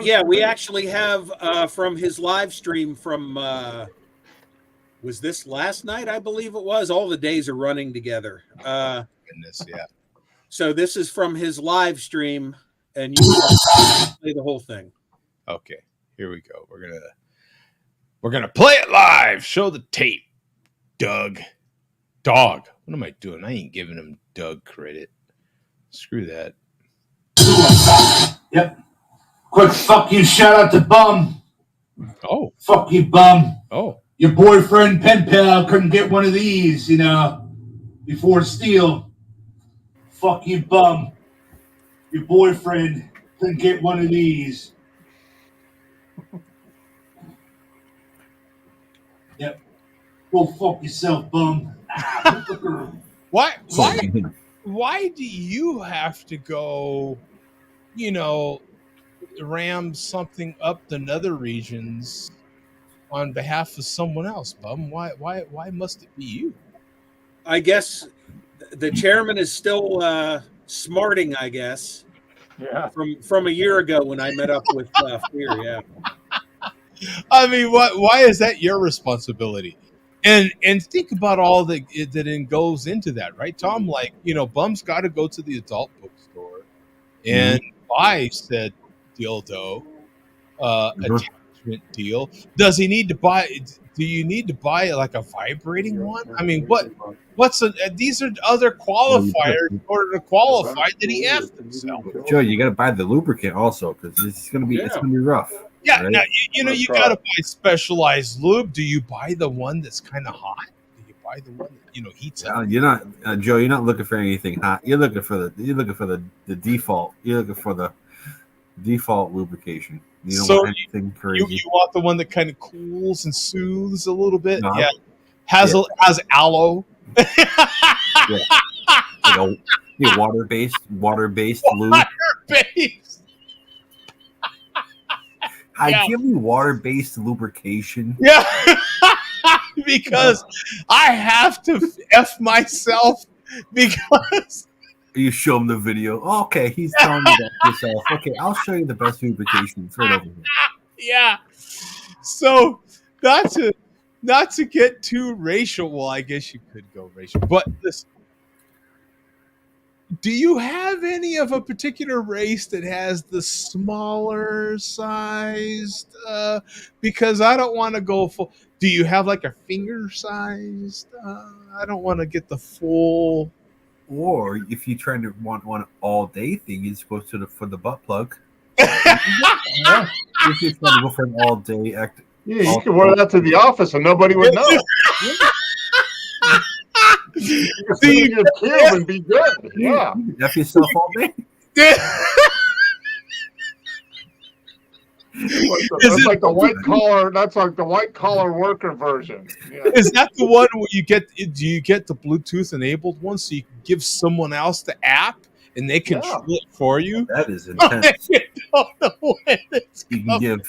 actually have from his live stream from was this last night? I believe it was. All the days are running together. Goodness, yeah. So this is from his live stream, and you can play the whole thing. Okay, here we go. We're gonna We're gonna play it live. Show the tape, Doug. Dog. What am I doing? I ain't giving him Doug credit. Screw that. Yep. Quick fuck you shout out to Bum. Oh. Fuck you, Bum. Oh. Your boyfriend pen pal couldn't get one of these, before Steel. Fuck you, Bum. Your boyfriend couldn't get one of these. Yep. Go fuck yourself, Bum. Why do you have to go, ram something up the nether regions on behalf of someone else, Bum? Why must it be you? I guess the chairman is still smarting, I guess. Yeah. From a year ago when I met up with Fear, yeah. I mean, why is that your responsibility? And think about all that goes into that, right, Tom? Like, Bum's got to go to the adult bookstore and buy said dildo attachment deal. Does he need to buy? Do you need to buy like a vibrating one? I mean, these are other qualifiers in order to qualify that he asked himself. Joe, you got to buy the lubricant also because it's gonna be rough. Yeah, right? now you got to buy specialized lube. Do you buy the one that's kind of hot? Do you buy the one that heats up? You're not, Joe. You're not looking for anything hot. You're looking for the default. You're looking for the default lubrication. You don't want anything crazy. You want the one that kind of cools and soothes a little bit. No, has aloe. Like water-based lube. Water-based. I give you water-based lubrication. Yeah, because I have to F myself because you show him the video. Oh, okay, he's telling you that yourself. Okay, I'll show you the best lubrication. It's right over here. Yeah. So not to get too racial. Well, I guess you could go racial, but listen. Do you have any of a particular race that has the smaller sized? Because I don't want to go full. Do you have like a finger sized? I don't want to get the full. Or if you try to want one all day thing, you're supposed to for the butt plug. If you're trying to go for an all day act. Yeah, you could wear that to the office and nobody would know. You can see your cube and be good. Yeah. You can F yourself all day. That's like the white collar. That's like the white collar worker version. Yeah. Is that the one where you get? Do you get the Bluetooth enabled one so you can give someone else the app and they control it for you? That is intense. I don't know when it's you can give.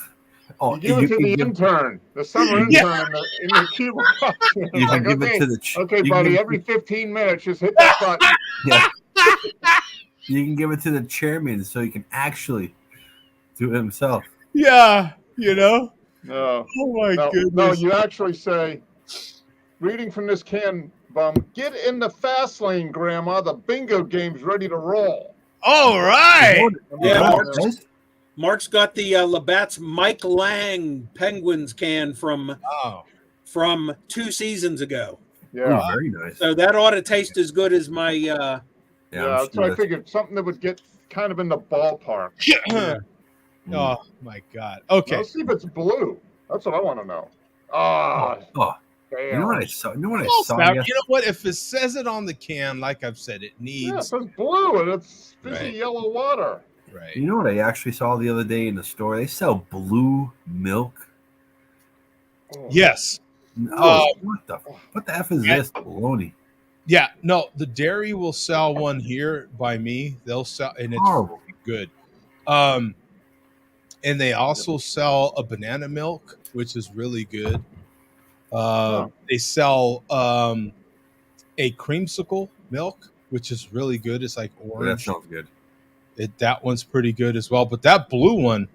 You give it to the intern, the summer intern in the cubicle. You can give it to the. Okay, buddy. Every 15 minutes, just hit that button. Yeah. You can give it to the chairman so he can actually do it himself. Yeah, No. Oh my goodness. No, you actually say, reading from this can, Bum, get in the fast lane, Grandma. The bingo game's ready to roll. All right. Yeah, Mark's got the Labatt's Mike Lang Penguins can from 2 seasons ago. Yeah, very nice. So that ought to taste as good as my. Yeah, so I figured something that would get kind of in the ballpark. Oh my God. Okay. Let's see if it's blue. That's what I want to know. You know what I saw? You know what I saw? You know what? If it says it on the can, like I've said, it needs. Yeah, it says blue and it's fizzy yellow water. Right. You know what I actually saw the other day in the store? They sell blue milk. Yes. What the F is this? Baloney. Yeah, no, the dairy will sell one here by me. They'll sell, and it's really good. And they also sell a banana milk, which is really good. They sell a creamsicle milk, which is really good. It's like orange. That sounds good. That one's pretty good as well. But that blue one,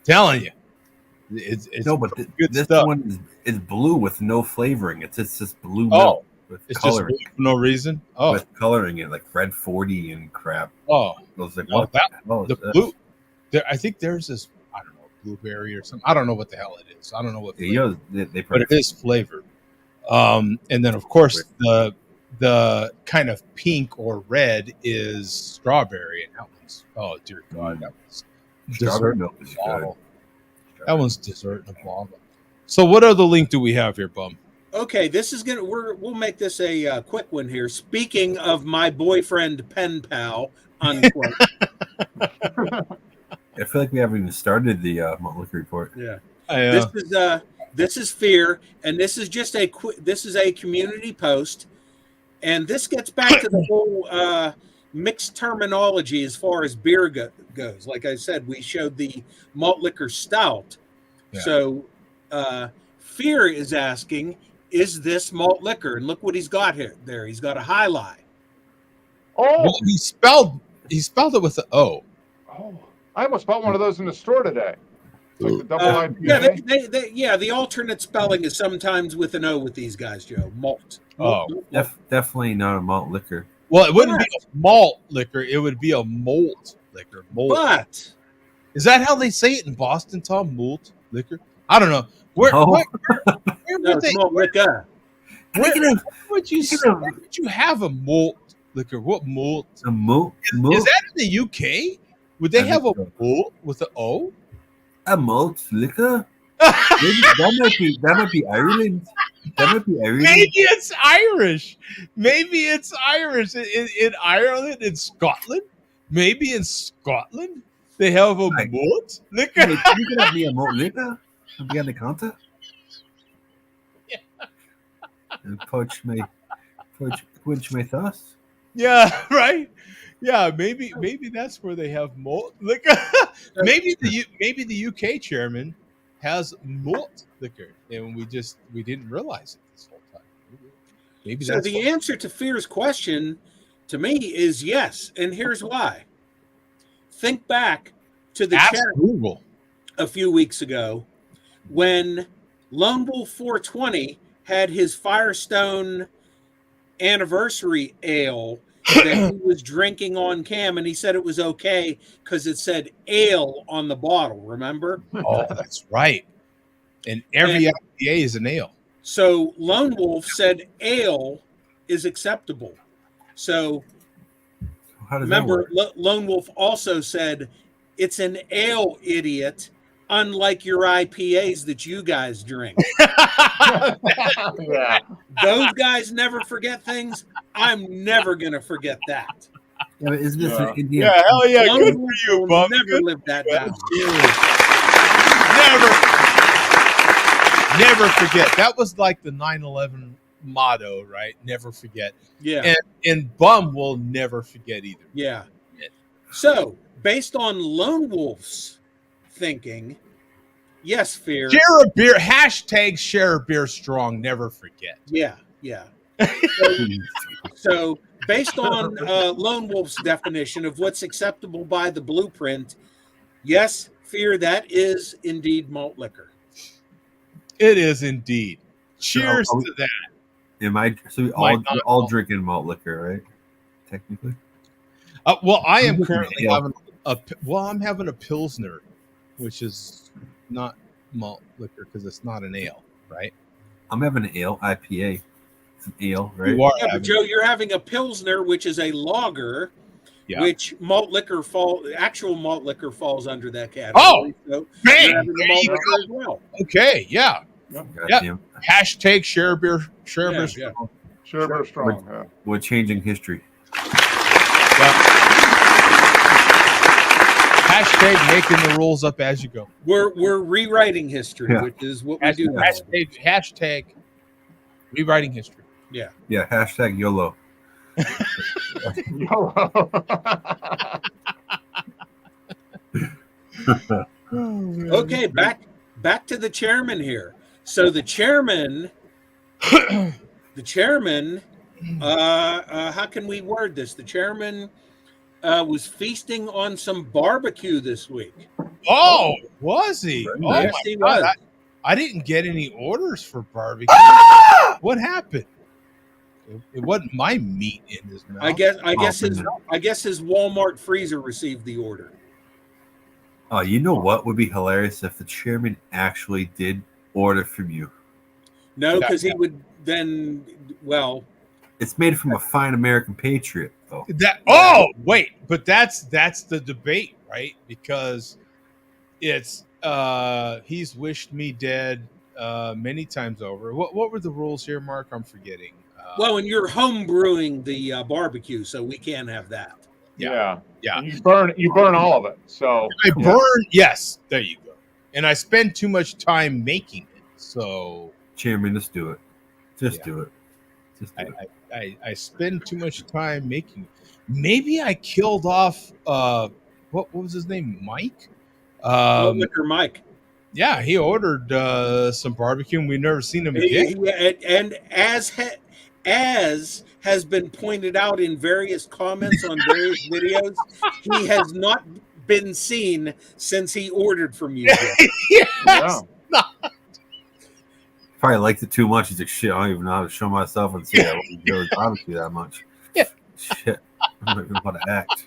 telling you, it's good this stuff. one is blue with no flavoring. It's just blue milk with it's coloring. Just blue for no reason. With coloring it like red 40 and crap. Oh, I was like, the blue. I think there's this. I don't know. blueberry or something. I don't know what the hell it is. I don't know what Yeah, flavor, they but it is flavored. And then of course the kind of pink or red is strawberry, and that one's, oh dear God, that was Strawberry dessert milk in is a bottle. good. That one's dessert in a bottle. So what other link do we have here, Bum? Okay, this is gonna we'll make this a quick one here. Speaking of my boyfriend pen pal, unquote. I feel like we haven't even started the malt liquor report. Yeah. I, This is fear, and this is just this is a community post, and this gets back to the whole mixed terminology as far as beer goes. Like I said, we showed the malt liquor stout. Yeah. So fear is asking, is this malt liquor? And look what he's got here. There, he's got a high lie. Oh, well, he spelled it with an O. oh, I almost bought one of those in the store today. It's like the double IPA. Yeah, the alternate spelling is sometimes with an O with these guys, Joe. Malt. Oh. Definitely not a malt liquor. Well, it wouldn't be a malt liquor. It would be a malt liquor. Malt. But Is that how they say it in Boston, Tom? Malt liquor? I don't know. Where No. would no, they? it's malt liquor. Where would you have a malt liquor? What malt? A malt? Is that in the UK? Would they have a malt with an O? A malt liquor? Maybe that might be Ireland. That might be Ireland. Maybe it's Irish. Maybe it's Irish in Ireland, in Scotland. Maybe in Scotland they have a malt liquor. Wait, you can have me a malt liquor behind the counter. Yeah. And quench my thirst. Yeah, right. Yeah, maybe that's where they have malt liquor. maybe the UK chairman has malt liquor, and we didn't realize it this whole time. Maybe So the answer to Fear's question to me is yes, and here's why. Think back to the chat Google a few weeks ago when Lone Wolf 420 had his Firestone anniversary ale that he was drinking on cam, and he said it was okay because it said ale on the bottle, remember? Oh, that's right. And every IPA is an ale. So Lone Wolf said ale is acceptable. So How does remember, that work? Lone Wolf also said it's an ale, idiot, unlike your IPAs that you guys drink. Yeah. Those guys never forget things. I'm never going to forget that. Yeah, but isn't this Yeah. an Indian? Yeah, hell yeah, Lone good Wolf for you, will Bum. never Good. live that down. Never forget. That was like the 9/11 motto, right? Never forget. Yeah. And Bum will never forget either. Yeah. So, based on Lone Wolf's thinking, yes, Fear. Share a beer. Hashtag share a beer strong. Never forget. Yeah, yeah. So, based on Lone Wolf's definition of what's acceptable by the blueprint, yes, Fear, that is indeed malt liquor. It is indeed. So Cheers are we- to that. So we all drinking malt liquor, right? Technically. Well, I am I'm currently having I'm having a Pilsner, which is not malt liquor because it's not an ale, right? I'm having an ale IPA. It's an ale, right? You are Yeah, but having- Joe, you're having a Pilsner, which is a lager, Yeah. which actual malt liquor falls under that category. Oh, so bang! you're having a There malt you liquor go. as well. Okay, yeah. Goddamn. Hashtag share a beer. Share a beer. Yeah, yeah. Sure, very strong. Yeah. We're changing history. Hashtag making the rules up as you go. We're rewriting history, Yeah. which is what we do. Hashtag rewriting history. Yeah. Yeah. Hashtag YOLO. Okay, back to the chairman here. So the chairman, how can we word this? The chairman was feasting on some barbecue this week. Oh, was he? Oh Yes, my he God. was. I didn't get any orders for barbecue. What happened? It wasn't my meat in his mouth. I guess his Walmart freezer received the order. Oh, you know what would be hilarious if the chairman actually did order from you? No, because he would then. Well, It's made from a fine American patriot, though. But that's the debate, right? Because it's he's wished me dead many times over. What were the rules here, Mark? I'm forgetting. well, and you're home brewing the barbecue, so we can't have that. Yeah. And you burn all of it. So I burn. Yes, there you go. And I spend too much time making it. So Chairman, let's do it. Just do it. Just do it. I spend too much time making it. Maybe I killed off what was his name? Mike? Liquor Mike. Yeah, he ordered some barbecue and we've never seen him again. And as has been pointed out in various comments on various videos, he has not been seen since he ordered from you. Yes. Probably liked it too much. He's like, shit, I don't even know how to show myself and say I won't enjoy barbecue that much. Yeah. Shit. I don't even know how to act.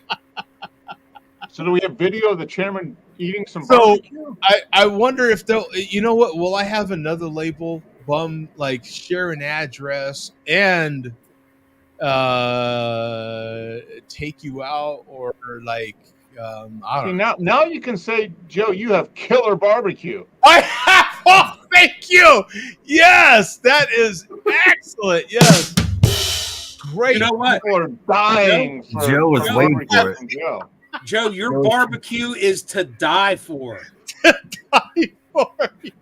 So do we have video of the chairman eating some So barbecue? I wonder if they'll, you know what, will I have another label, bum, like share an address and take you out, or like I don't know. Now you can say, Joe, you have killer barbecue. I have. Oh, thank you. Yes, that is excellent. Yes, great. You know what? People are dying. For Joe was waiting barbecue for it. from Joe. Joe, your barbecue is to die for.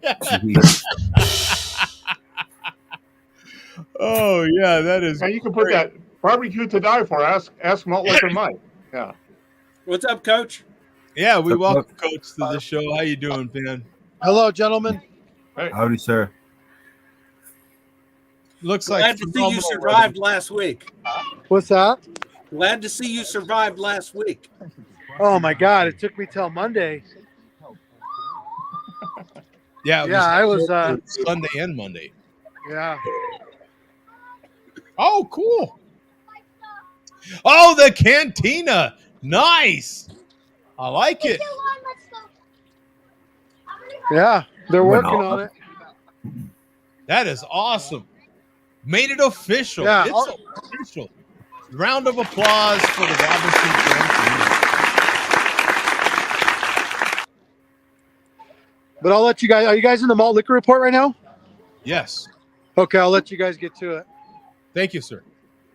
Yes. Oh yeah, that is. Now you can put that barbecue to die for. Ask Malt Liquor Mike. Yeah. What's up, Coach? Yeah, we welcome Coach to the show. How you doing, man? Hello, gentlemen. Hey. Howdy, sir. Looks Glad like to see you survived last week. What's that? Glad to see you survived last week. Oh my God! It took me till Monday. Yeah, I was. Sunday and Monday. Yeah. Oh, cool. Oh, the cantina. Nice. I like it. Yeah, they're Went working off. on it. That is awesome. Made it official. Yeah, It's official. Round of applause for the Robinson Cantina. But I'll let you guys. Are you guys in the malt liquor report right now? Yes. Okay, I'll let you guys get to it. Thank you, sir.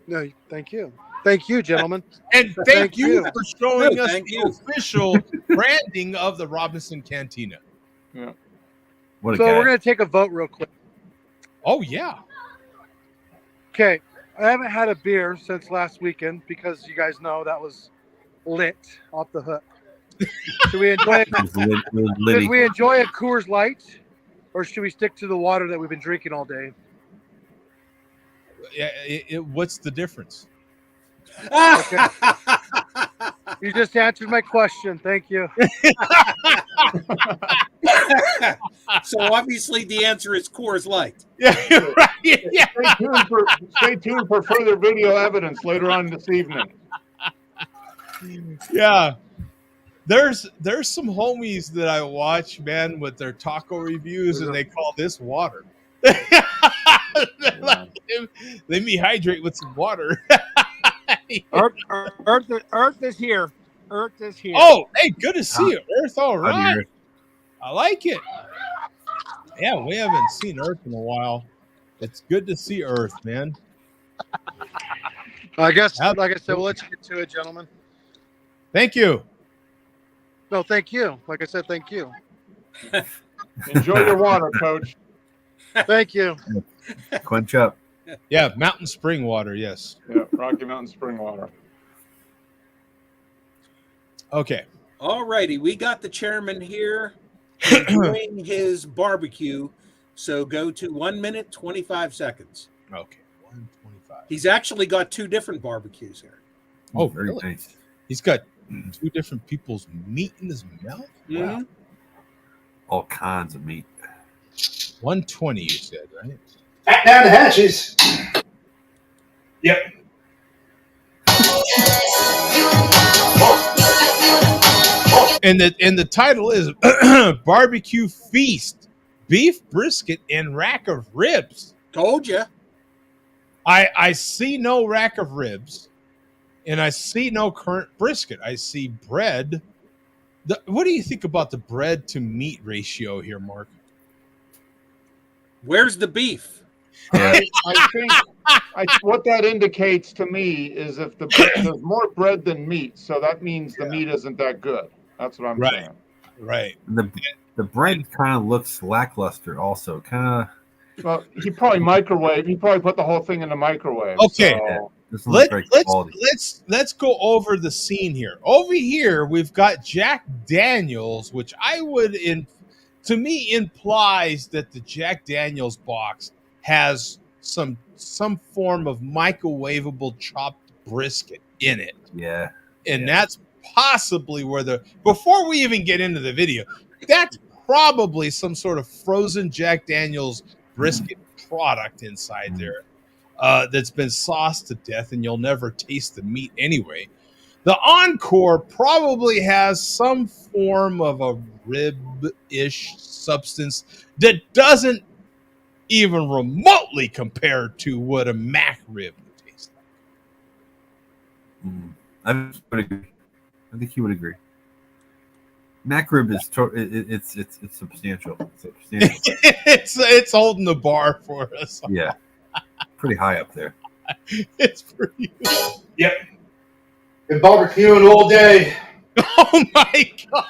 No, thank you. Thank you, gentlemen. And thank Thank you you. for showing No, us thank the you. official branding of the Robinson Cantina. What a So guy. we're gonna take a vote real quick. Oh, yeah. Okay, I haven't had a beer since last weekend because you guys know that was lit off the hook. Should we enjoy it? It was Should Liddy. we enjoy a Coors Light, or should we stick to the water that we've been drinking all day? Yeah, what's the difference? You just answered my question. Thank you. So obviously the answer is Coors Light. Yeah, right. Yeah. Stay tuned for further video evidence later on this evening. Yeah. There's some homies that I watch, man, with their taco reviews, and they call this water. Like, let me hydrate with some water. Earth is here. Earth is here. Oh, hey, good to see you, Earth. All I'm right. here. I like it. Yeah, we haven't seen Earth in a while. It's good to see Earth, man. I guess, like I said, we'll let you get to it, gentlemen. Thank you. No, thank you. Like I said, thank you. Enjoy your water, Coach. Thank you. Quench up. Yeah, mountain spring water, yes. Yeah, Rocky Mountain spring water. Okay. All righty, we got the chairman here enjoying his barbecue. So go to 1 minute, 25 seconds. Okay. 125. He's actually got two different barbecues here. Oh, very really? nice. He's got two different people's meat in his mouth? Wow. Mhm. All kinds of meat. 120, you said, right? Back down the hatches. Yep. And the title is Barbecue Feast, Beef Brisket and Rack of Ribs. Told you. I see no rack of ribs, and I see no current brisket. I see bread. What do you think about the bread to meat ratio here, Mark? Where's the beef? I think what that indicates to me is if there's more bread than meat, so that means the meat isn't that good. That's what I'm saying. Right. The bread kind of looks lackluster. Also, kind of. Well, he probably put the whole thing in the microwave. Okay. So. Let's go over the scene here. Over here, we've got Jack Daniels, which to me implies that the Jack Daniels box has some form of microwavable chopped brisket in it. Yeah. And that's possibly where before we even get into the video, that's probably some sort of frozen Jack Daniels brisket product inside there. That's been sauced to death, and you'll never taste the meat anyway. The Encore probably has some form of a rib-ish substance that doesn't even remotely compare to what a Mac rib would taste like. I would agree. I think he would agree. Mac rib is it's substantial. It's substantial. it's holding the bar for us. Yeah. Pretty high up there. It's pretty. Yep. Been barbecuing all day. Oh my God!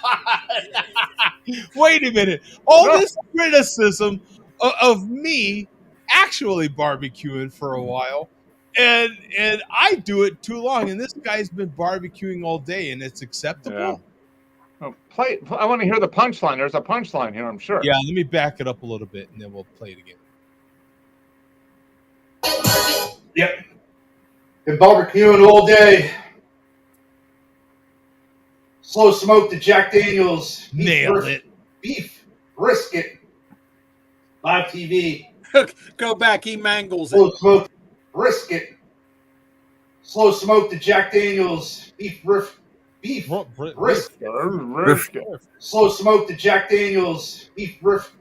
Wait a minute. All this criticism of me actually barbecuing for a while, and I do it too long, and this guy's been barbecuing all day, and it's acceptable. Yeah. I want to hear the punchline. There's a punchline here, I'm sure. Yeah, let me back it up a little bit, and then we'll play it again. Yep. Been barbecuing all day. Slow smoke the Jack Daniels. Nailed it. Beef brisket. Live TV. Go back. He mangles Slow it. smoke brisket. Slow smoke the Jack Daniels. Beef brisket. Slow smoke the Jack Daniels. Beef brisket.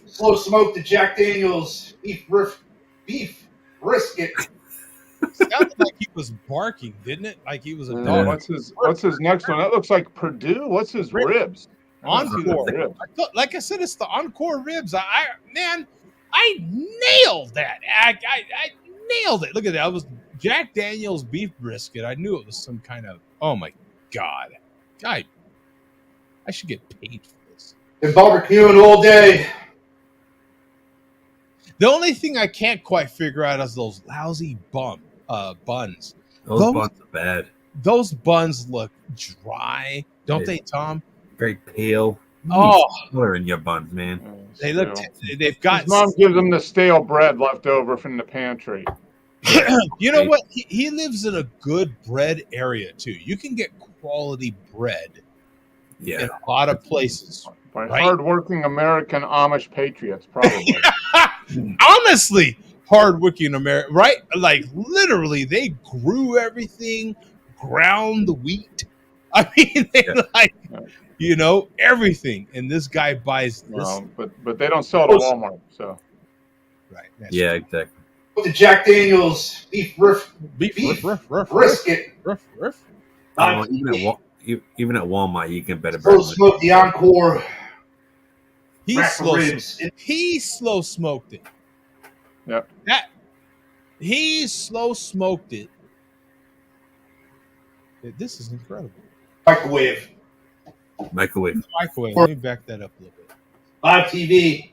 Slow smoke the Jack Daniels. Beef brisket. Sounded like he was barking, didn't it? Like he was a dog. What's his next one? That looks like Purdue. What's his ribs? Encore. Like I said, it's the Encore ribs. I nailed that. I nailed it. Look at that. It was Jack Daniels beef brisket. I knew it was some kind of. Oh my God, I should get paid for this. Been barbecuing all day. The only thing I can't quite figure out is those lousy buns. Those buns are bad. Those buns look dry, don't they, Tom? Very pale. Oh, color in your buns, man. They look. They've got. His mom gives him the stale bread left over from the pantry. You know what? He lives in a good bread area too. You can get quality bread. Yeah, in a lot of places. By hardworking American Amish patriots, probably. Honestly, hardworking American, right? Like literally, they grew everything, ground the wheat. I mean, everything. And this guy buys this. No, but they don't sell it at Walmart, so. Right. Yeah, exactly. The Jack Daniels beef brisket. Even at Walmart, you can better. Slow smoke the Encore. He slow smoked it. Yep. He slow smoked it. This is incredible. Microwave. Let me back that up a little bit. Live TV.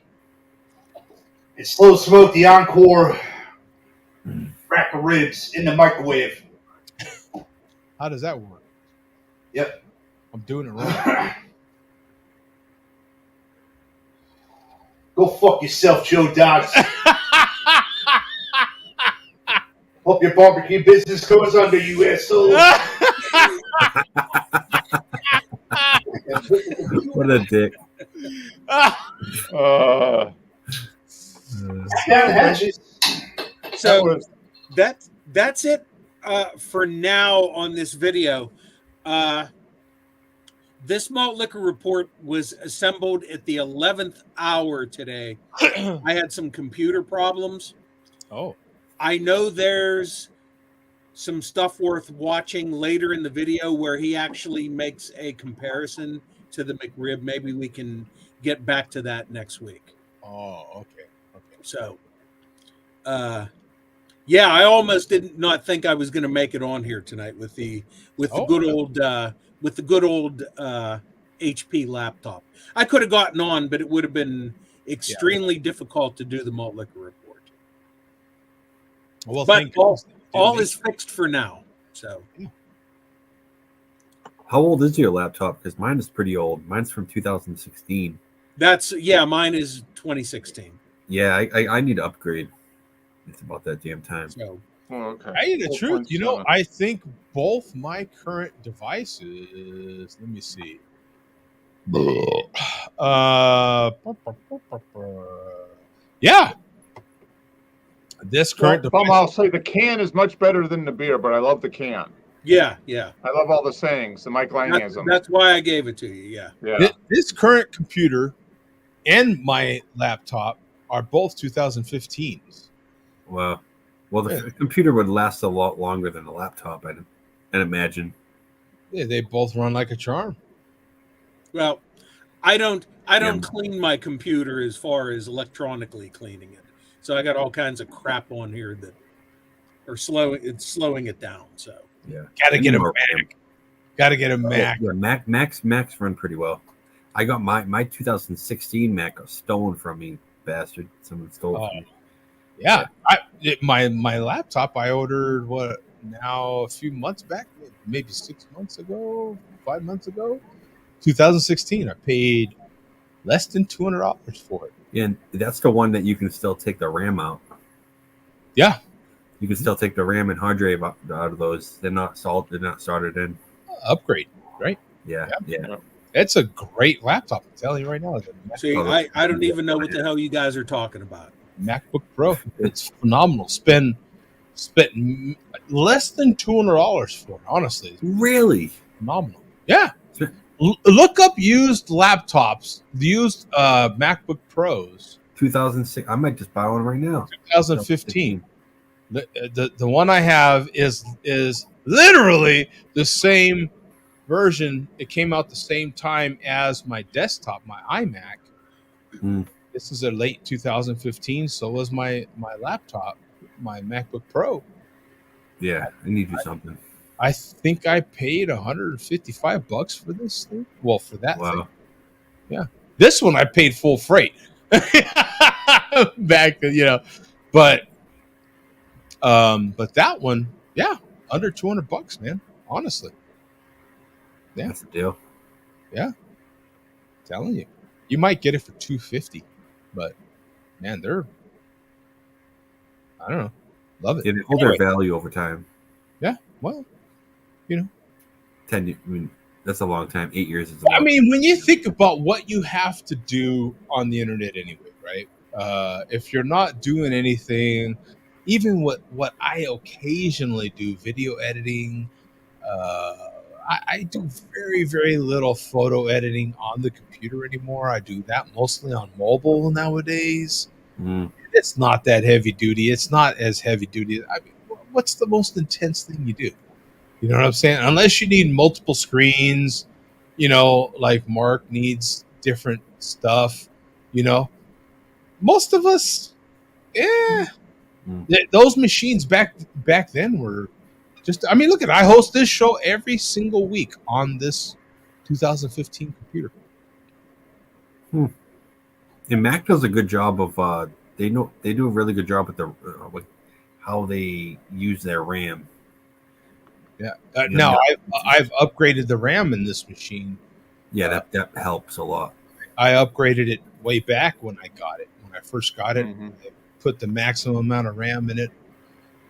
It's slow smoke the Encore. Rack of ribs in the microwave. How does that work? Yep. I'm doing it wrong. Go fuck yourself, Joe Dogs. Hope your barbecue business goes under, you asshole. What a dick. Down the hatches. So that's it for now on this video. This malt liquor report was assembled at the 11th hour today. I had some computer problems. Oh, I know there's some stuff worth watching later in the video where he actually makes a comparison to the McRib. Maybe we can get back to that next week. okay. So, yeah, I almost did not think I was going to make it on here tonight with the good old HP laptop. I could have gotten on, but it would have been extremely difficult to do the malt liquor report. Well, But thank goodness. all is fixed for now. So, How old is your laptop? Because mine is pretty old. Mine's from 2016. mine is 2016. Yeah, I need to upgrade. It's about that damn time. So, okay. I tell you the truth, 4.7. I think both my current devices. Let me see. Yeah. This current device. I'll say the can is much better than the beer, but I love the can. yeah. I love all the sayings, the Mike Langisms. That's why I gave it to you. Yeah. Yeah. This current computer and my laptop are both 2015s. Wow. Well, the computer would last a lot longer than the laptop, I'd imagine. Yeah, they both run like a charm. Well, I don't clean my computer as far as electronically cleaning it. So I got all kinds of crap on here that are slowing it down. So Yeah. Gotta get a Mac. Gotta get a Mac. Yeah, Macs run pretty well. I got my 2016 Mac got stolen from me, bastard. Someone stole it from me. Yeah, my laptop I ordered a few months back, maybe 6 months ago, 5 months ago, 2016. I paid less than $200 for it. And that's the one that you can still take the RAM out. Yeah, You can still take the RAM and hard drive out of those. They're not soldered in. upgrade, right? Yeah. It's a great laptop. I'm telling you right now. see, I don't even know what the hell you guys are talking about. MacBook Pro. It's phenomenal. Spent less than $200 for it. Honestly, it's Really? phenomenal. Yeah. Look up used laptops, used MacBook Pros, 2006. I might just buy one right now. 2015. The one I have is literally the same version. It came out the same time as my desktop, my iMac. Hmm. This is a late 2015. So was my laptop, my MacBook Pro. Yeah, I need to do something. I think I paid $155 for this thing. Well, for that thing. Wow. Yeah. This one I paid full freight. Back, but that one, yeah, under $200, man. Honestly. Yeah. That's the deal. Yeah. Telling you. You might get it for $250, but man, I don't know. Love it. Yeah, they hold their value over time. Yeah. Well, 10 years, I mean, that's a long time. 8 years is a long when you think about what you have to do on the internet anyway, right? If you're not doing anything, even what I occasionally do, video editing, I do very, very little photo editing on the computer anymore. I do that mostly on mobile nowadays. Mm. It's not that heavy duty. It's not as heavy duty. I mean, what's the most intense thing you do? You know what I'm saying? Unless you need multiple screens, like Mark needs different stuff, most of us, those machines back then were just, look I host this show every single week on this 2015 computer. And Mac does a good job of they do a really good job with how they use their RAM. Yeah. Now I've upgraded the RAM in this machine. Yeah, that helps a lot. I upgraded it way back when I got it. When I first got it, Mhm. I put the maximum amount of RAM in it.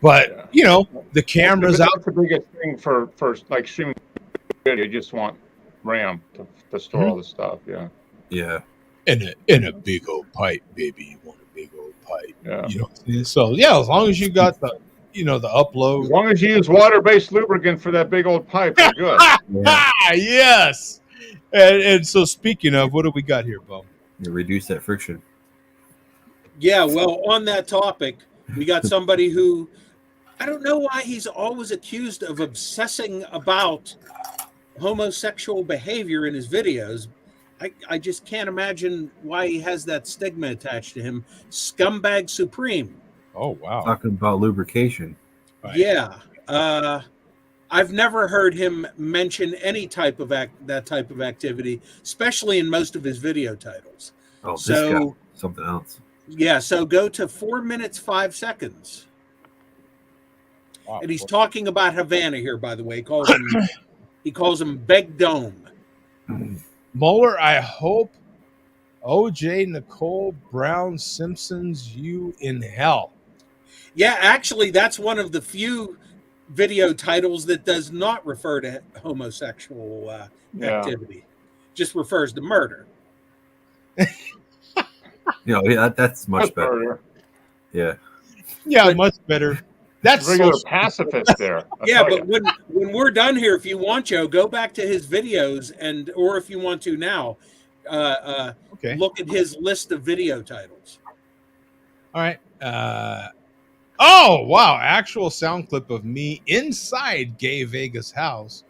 But the cameras out. That's the biggest thing for like streaming video. You just want RAM to store all the stuff. Yeah. Yeah. In a big old pipe, baby. You want a big old pipe. Yeah. So yeah, as long as you got the As upload. long as you use water-based lubricant for that big old pipe, we're good. Yeah. Yes. And so speaking of, what do we got here, Bo? You reduce that friction. Yeah, well, on that topic, we got somebody who I don't know why he's always accused of obsessing about homosexual behavior in his videos. I just can't imagine why he has that stigma attached to him. Scumbag Supreme. Oh wow. Talking about lubrication. Right. Yeah. I've never heard him mention any type of that type of activity, especially in most of his video titles. Oh, this So- guy, something else. Yeah, so go to 4 minutes 5 seconds. Wow. And he's talking about Havana here, by the way. He calls him Beg Dome. Mueller, I hope OJ, Nicole Brown, Simpsons, you in hell. Yeah, actually, that's one of the few video titles that does not refer to homosexual Yeah. activity. Just refers to murder. Yeah, that's much That's better. murder. Yeah. Yeah, much better. That's Regular social- pacifist there. I'll Yeah, tell but you. when we're done here, if you want, Joe, go back to his videos or if you want to now, okay. look at his list of video titles. All right. Oh wow! Actual sound clip of me inside Gay Vegas house.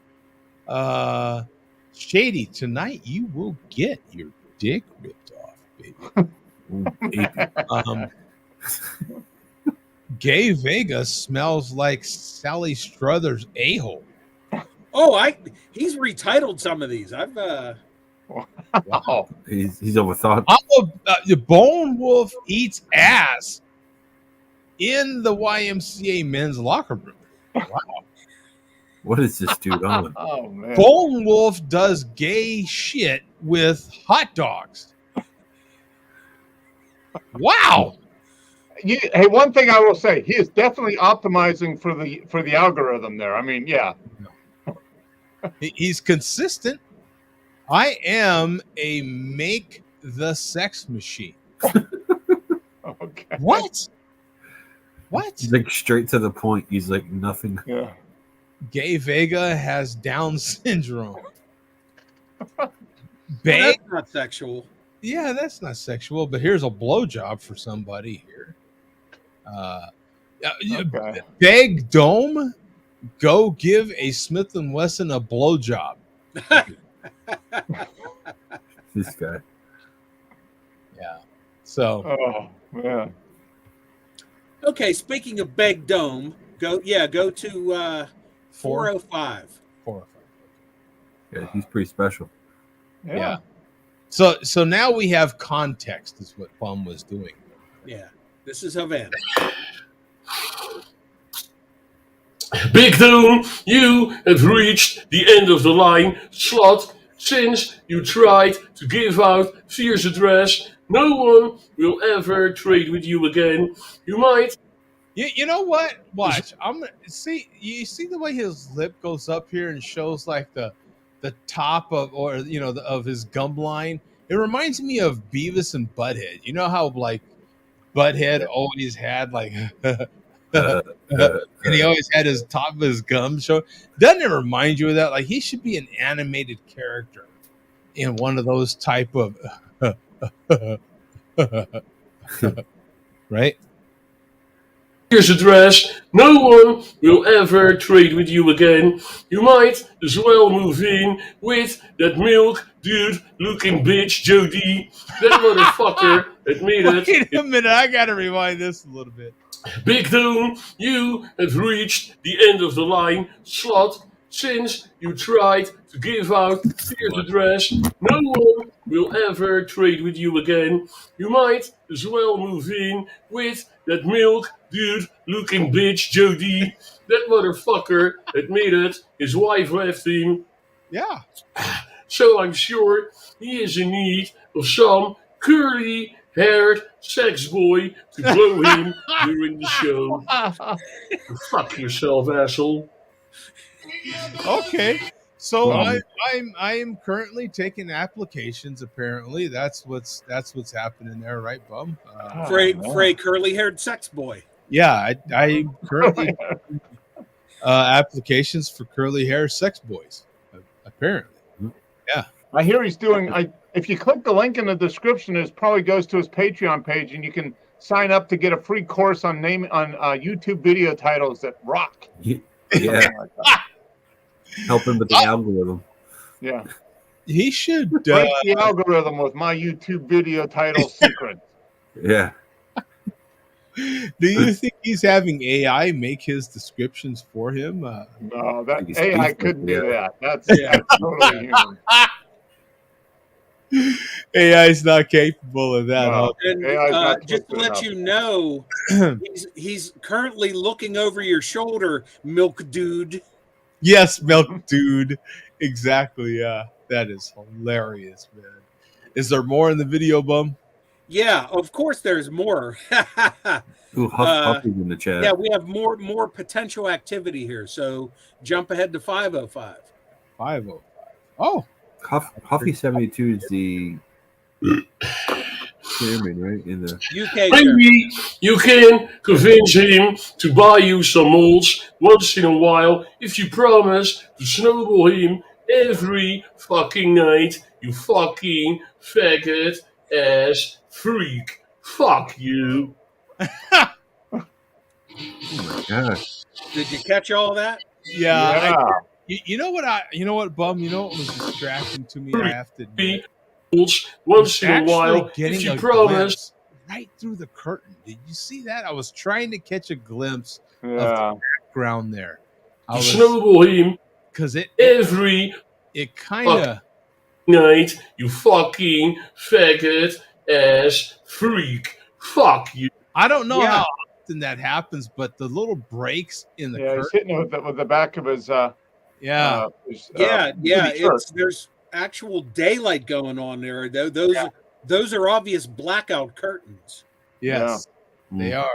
Shady, tonight you will get your dick ripped off, baby. Ooh, Gay Vegas smells like Sally Struthers a-hole. Oh, he's retitled some of these. I've Wow. he's overthought. The Bone Wolf eats ass in the YMCA men's locker room. Wow. What is this dude on? Oh man. Bone Wolf does gay shit with hot dogs. Wow. Hey, one thing I will say, he is definitely optimizing for the algorithm there. I mean, yeah. He's consistent. I am a make the sex machine. Okay. What? He's like straight to the point. He's like nothing. Yeah. Gay Vega has Down syndrome. that's Beg, not sexual. yeah, that's not sexual, but here's a blowjob for somebody here. Okay. Beg Dome, go give a Smith & Wesson a blowjob. This guy. Yeah. So Oh man. Okay, speaking of Beg Dome, go to 405. 4 or 5. Yeah, he's pretty special. Yeah. So now we have context, is what Bum was doing. Yeah, this is Havana. Big Doom, you have reached the end of the line. Slot, since you tried to give out Fear's address, no one will ever trade with you again. You might. You know what? Watch. I'm gonna see. You see the way his lip goes up here and shows like the top of of his gum line. It reminds me of Beavis and Butthead. You know how like Butthead always had like. And he always had his top of his gum show. Doesn't it remind you of that? Like he should be an animated character in one of those type of right? Fear's address, no one will ever trade with you again. You might as well move in with that milk dude looking bitch Jody. That motherfucker admitted. Wait a minute, I gotta rewind this a little bit. Big Doom, you have reached the end of the line. Slot, since you tried to give out Fear's address, no one will ever trade with you again. You might as well move in with that milk dude looking bitch Jody. That motherfucker admitted his wife left him, Yeah. so I'm sure he is in need of some curly haired sex boy to blow him during the show. Fuck yourself, asshole. Okay. So Um, I am currently taking applications. Apparently, that's what's happening there, right, Bum? For a curly-haired sex boy. Yeah, I currently applications for curly hair sex boys. Apparently, yeah. I hear he's doing. If you click the link in the description, it probably goes to his Patreon page, and you can sign up to get a free course on YouTube video titles that rock. Yeah. Like that. Help him with the algorithm. Yeah. He should Break the algorithm with my YouTube video title secret. Yeah. Do you think he's having AI make his descriptions for him? No, that He's AI speechless, couldn't do yeah. that. That's totally human. AI is not capable of that. No. Huh? And AI is not just to twisted let enough. you know, he's currently looking over your shoulder, Milk Dude. Yes, Milk Dude. Exactly. Yeah, that is hilarious, man. Is there more in the video, Bum? Yeah, of course there's more. Ooh, Huffy's in the chat. Yeah, we have more potential activity here. So jump ahead to 505. 505. Oh, Huffy 72 is the chairman, right? In the UK. Maybe you can convince him to buy you some molds once in a while if you promise to snowball him every fucking night, you fucking faggot ass freak. Fuck you. oh my gosh. Did you catch all that? yeah. Yeah. You know what, Bum? You know what was distracting to me? I have to admit. Molds once in a Actually while getting if you a promise. glimpse right through the curtain. Did you see that? I was trying to catch a glimpse of the background there. I was Snowball him because it every kind of night, you fucking faggot ass freak. Fuck you. I don't know Yeah. how often that happens, but the little breaks in the Yeah, he's curtain. hitting it with the back of his. Yeah, There's actual daylight going on there. Those are obvious blackout curtains. yes, Yeah. they are.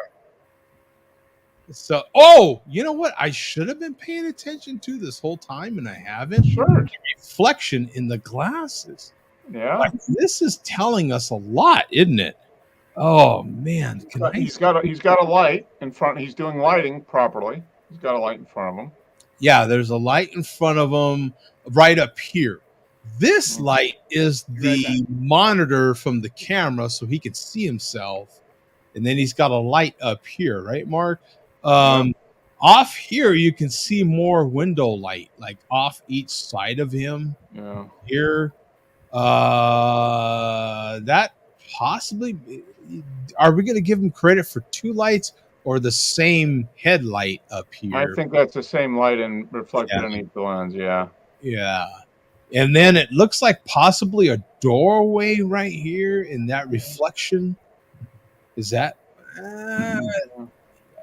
So, oh, you know what? I should have been paying attention to this whole time, and I haven't. Shirt. Reflection in the glasses. Yeah. Like, this is telling us a lot, isn't it? Oh man, He's got a light in front. He's doing lighting properly. He's got a light in front of him. Yeah, there's a light in front of him right up here. This light is the monitor from the camera so he can see himself. And then he's got a light up here, right, Mark? Off here, you can see more window light, like off each side of him. Yeah. Here. That possibly, are we going to give him credit for two lights or the same headlight up here? I think that's the same light and reflected in each lens. Yeah. Yeah. And then it looks like possibly a doorway right here in that reflection. Is that?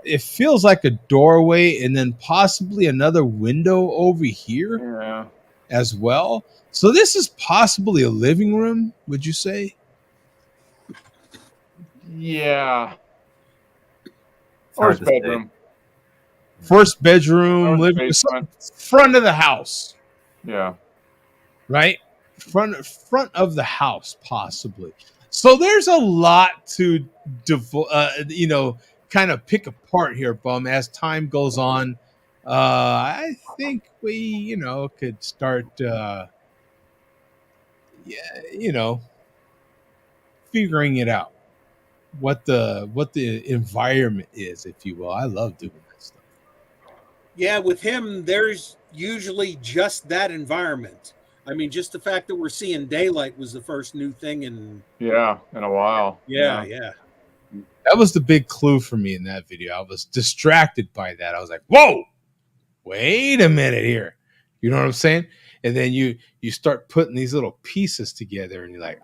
It feels like a doorway and then possibly another window over here as well. So this is possibly a living room, would you say? Yeah. First bedroom. First bedroom, living room, front of the house. Yeah. Right? Front of the house, possibly. So there's a lot to kind of pick apart here, Bum, as time goes on. I think we, could start figuring it out. What the environment is, if you will. I love doing that stuff. Yeah, with him, there's usually just that environment. I mean, just the fact that we're seeing daylight was the first new thing in a while. Yeah. That was the big clue for me in that video. I was distracted by that. I was like, whoa, wait a minute here. You know what I'm saying? And then you start putting these little pieces together and you're like,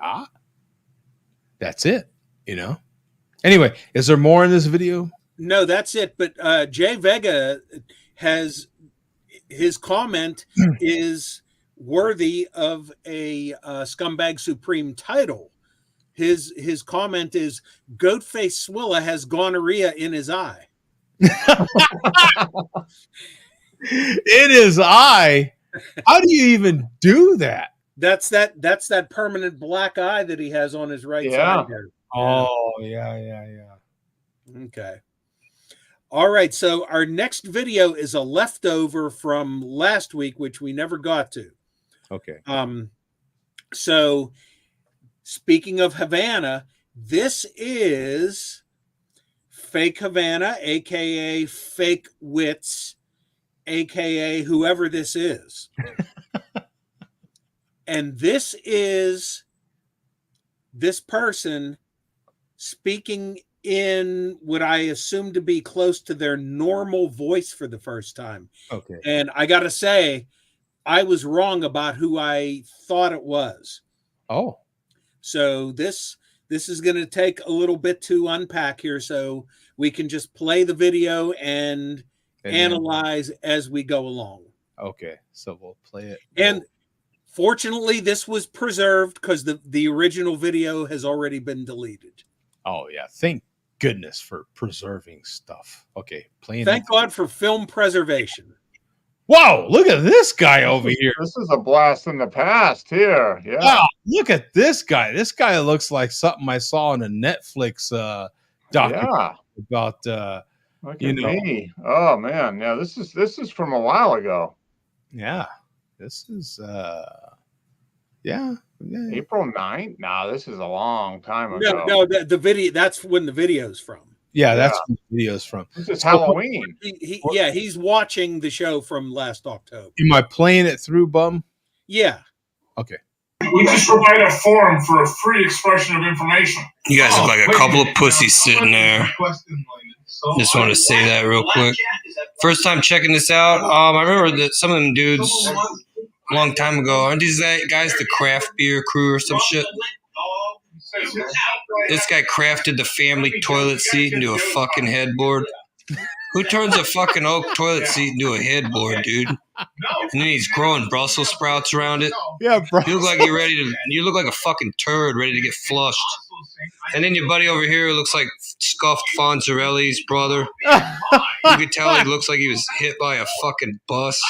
that's it, Anyway, is there more in this video? No, that's it. But Jay Vega has his comment is worthy of a Scumbag Supreme title. His comment is Goatface Swilla has gonorrhea in his eye. In his eye? How do you even do that? That's that permanent black eye that he has on his right side there. Oh, yeah. Okay. All right, so our next video is a leftover from last week, which we never got to. Okay. So speaking of Havana, this is Fake Havana, aka Fake Wits, aka whoever this is. And this is this person speaking in what I assume to be close to their normal voice for the first time. Okay. And I got to say, I was wrong about who I thought it was. Oh. So this is going to take a little bit to unpack here, so we can just play the video and analyze as we go along. Okay. So we'll play it. And fortunately, this was preserved because the original video has already been deleted. Oh, yeah. Thank goodness for preserving stuff. Okay. Thank God for film preservation. Wow, look at this guy over here. This is a blast in the past here. Yeah. Wow, look at this guy. This guy looks like something I saw in a Netflix documentary about Look at me. Oh man, yeah, this is from a while ago. Yeah. This is April 9th? No, this is a long time ago. No, the video, that's when the video's from. Yeah, that's what the video's from. This is Halloween. He's watching the show from last October. Am I playing it through, Bum? Yeah. Okay. We just provide a forum for a free expression of information. You guys look like a couple of pussies sitting there. Just want to say that real quick. First time checking this out. I remember that some of them dudes a long time ago. Aren't these guys the craft beer crew or some shit? This guy crafted the family toilet seat into a fucking headboard. Who turns a fucking oak toilet seat into a headboard, dude? And then he's growing Brussels sprouts around it. Yeah, bro. You look like you look like a fucking turd ready to get flushed. And then your buddy over here looks like scuffed Fonzarelli's brother. You could tell he looks like he was hit by a fucking bus.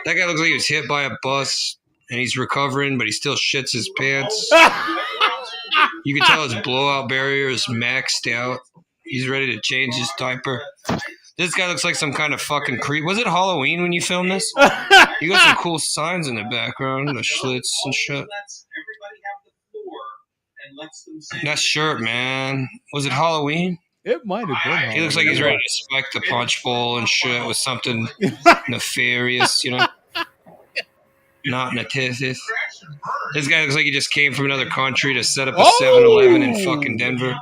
That guy looks like he was hit by a bus and he's recovering, but he still shits his pants. You can tell his blowout barrier is maxed out. He's ready to change his diaper. This guy looks like some kind of fucking creep. Was it Halloween when you filmed this? You got some cool signs in the background, the Schlitz and shit. That shirt, man. Was it Halloween? It might have been. He looks like he's ready to spike the punch bowl and shit with something nefarious, you know? Not nefarious. This guy looks like he just came from another country to set up a 7-Eleven in fucking Denver.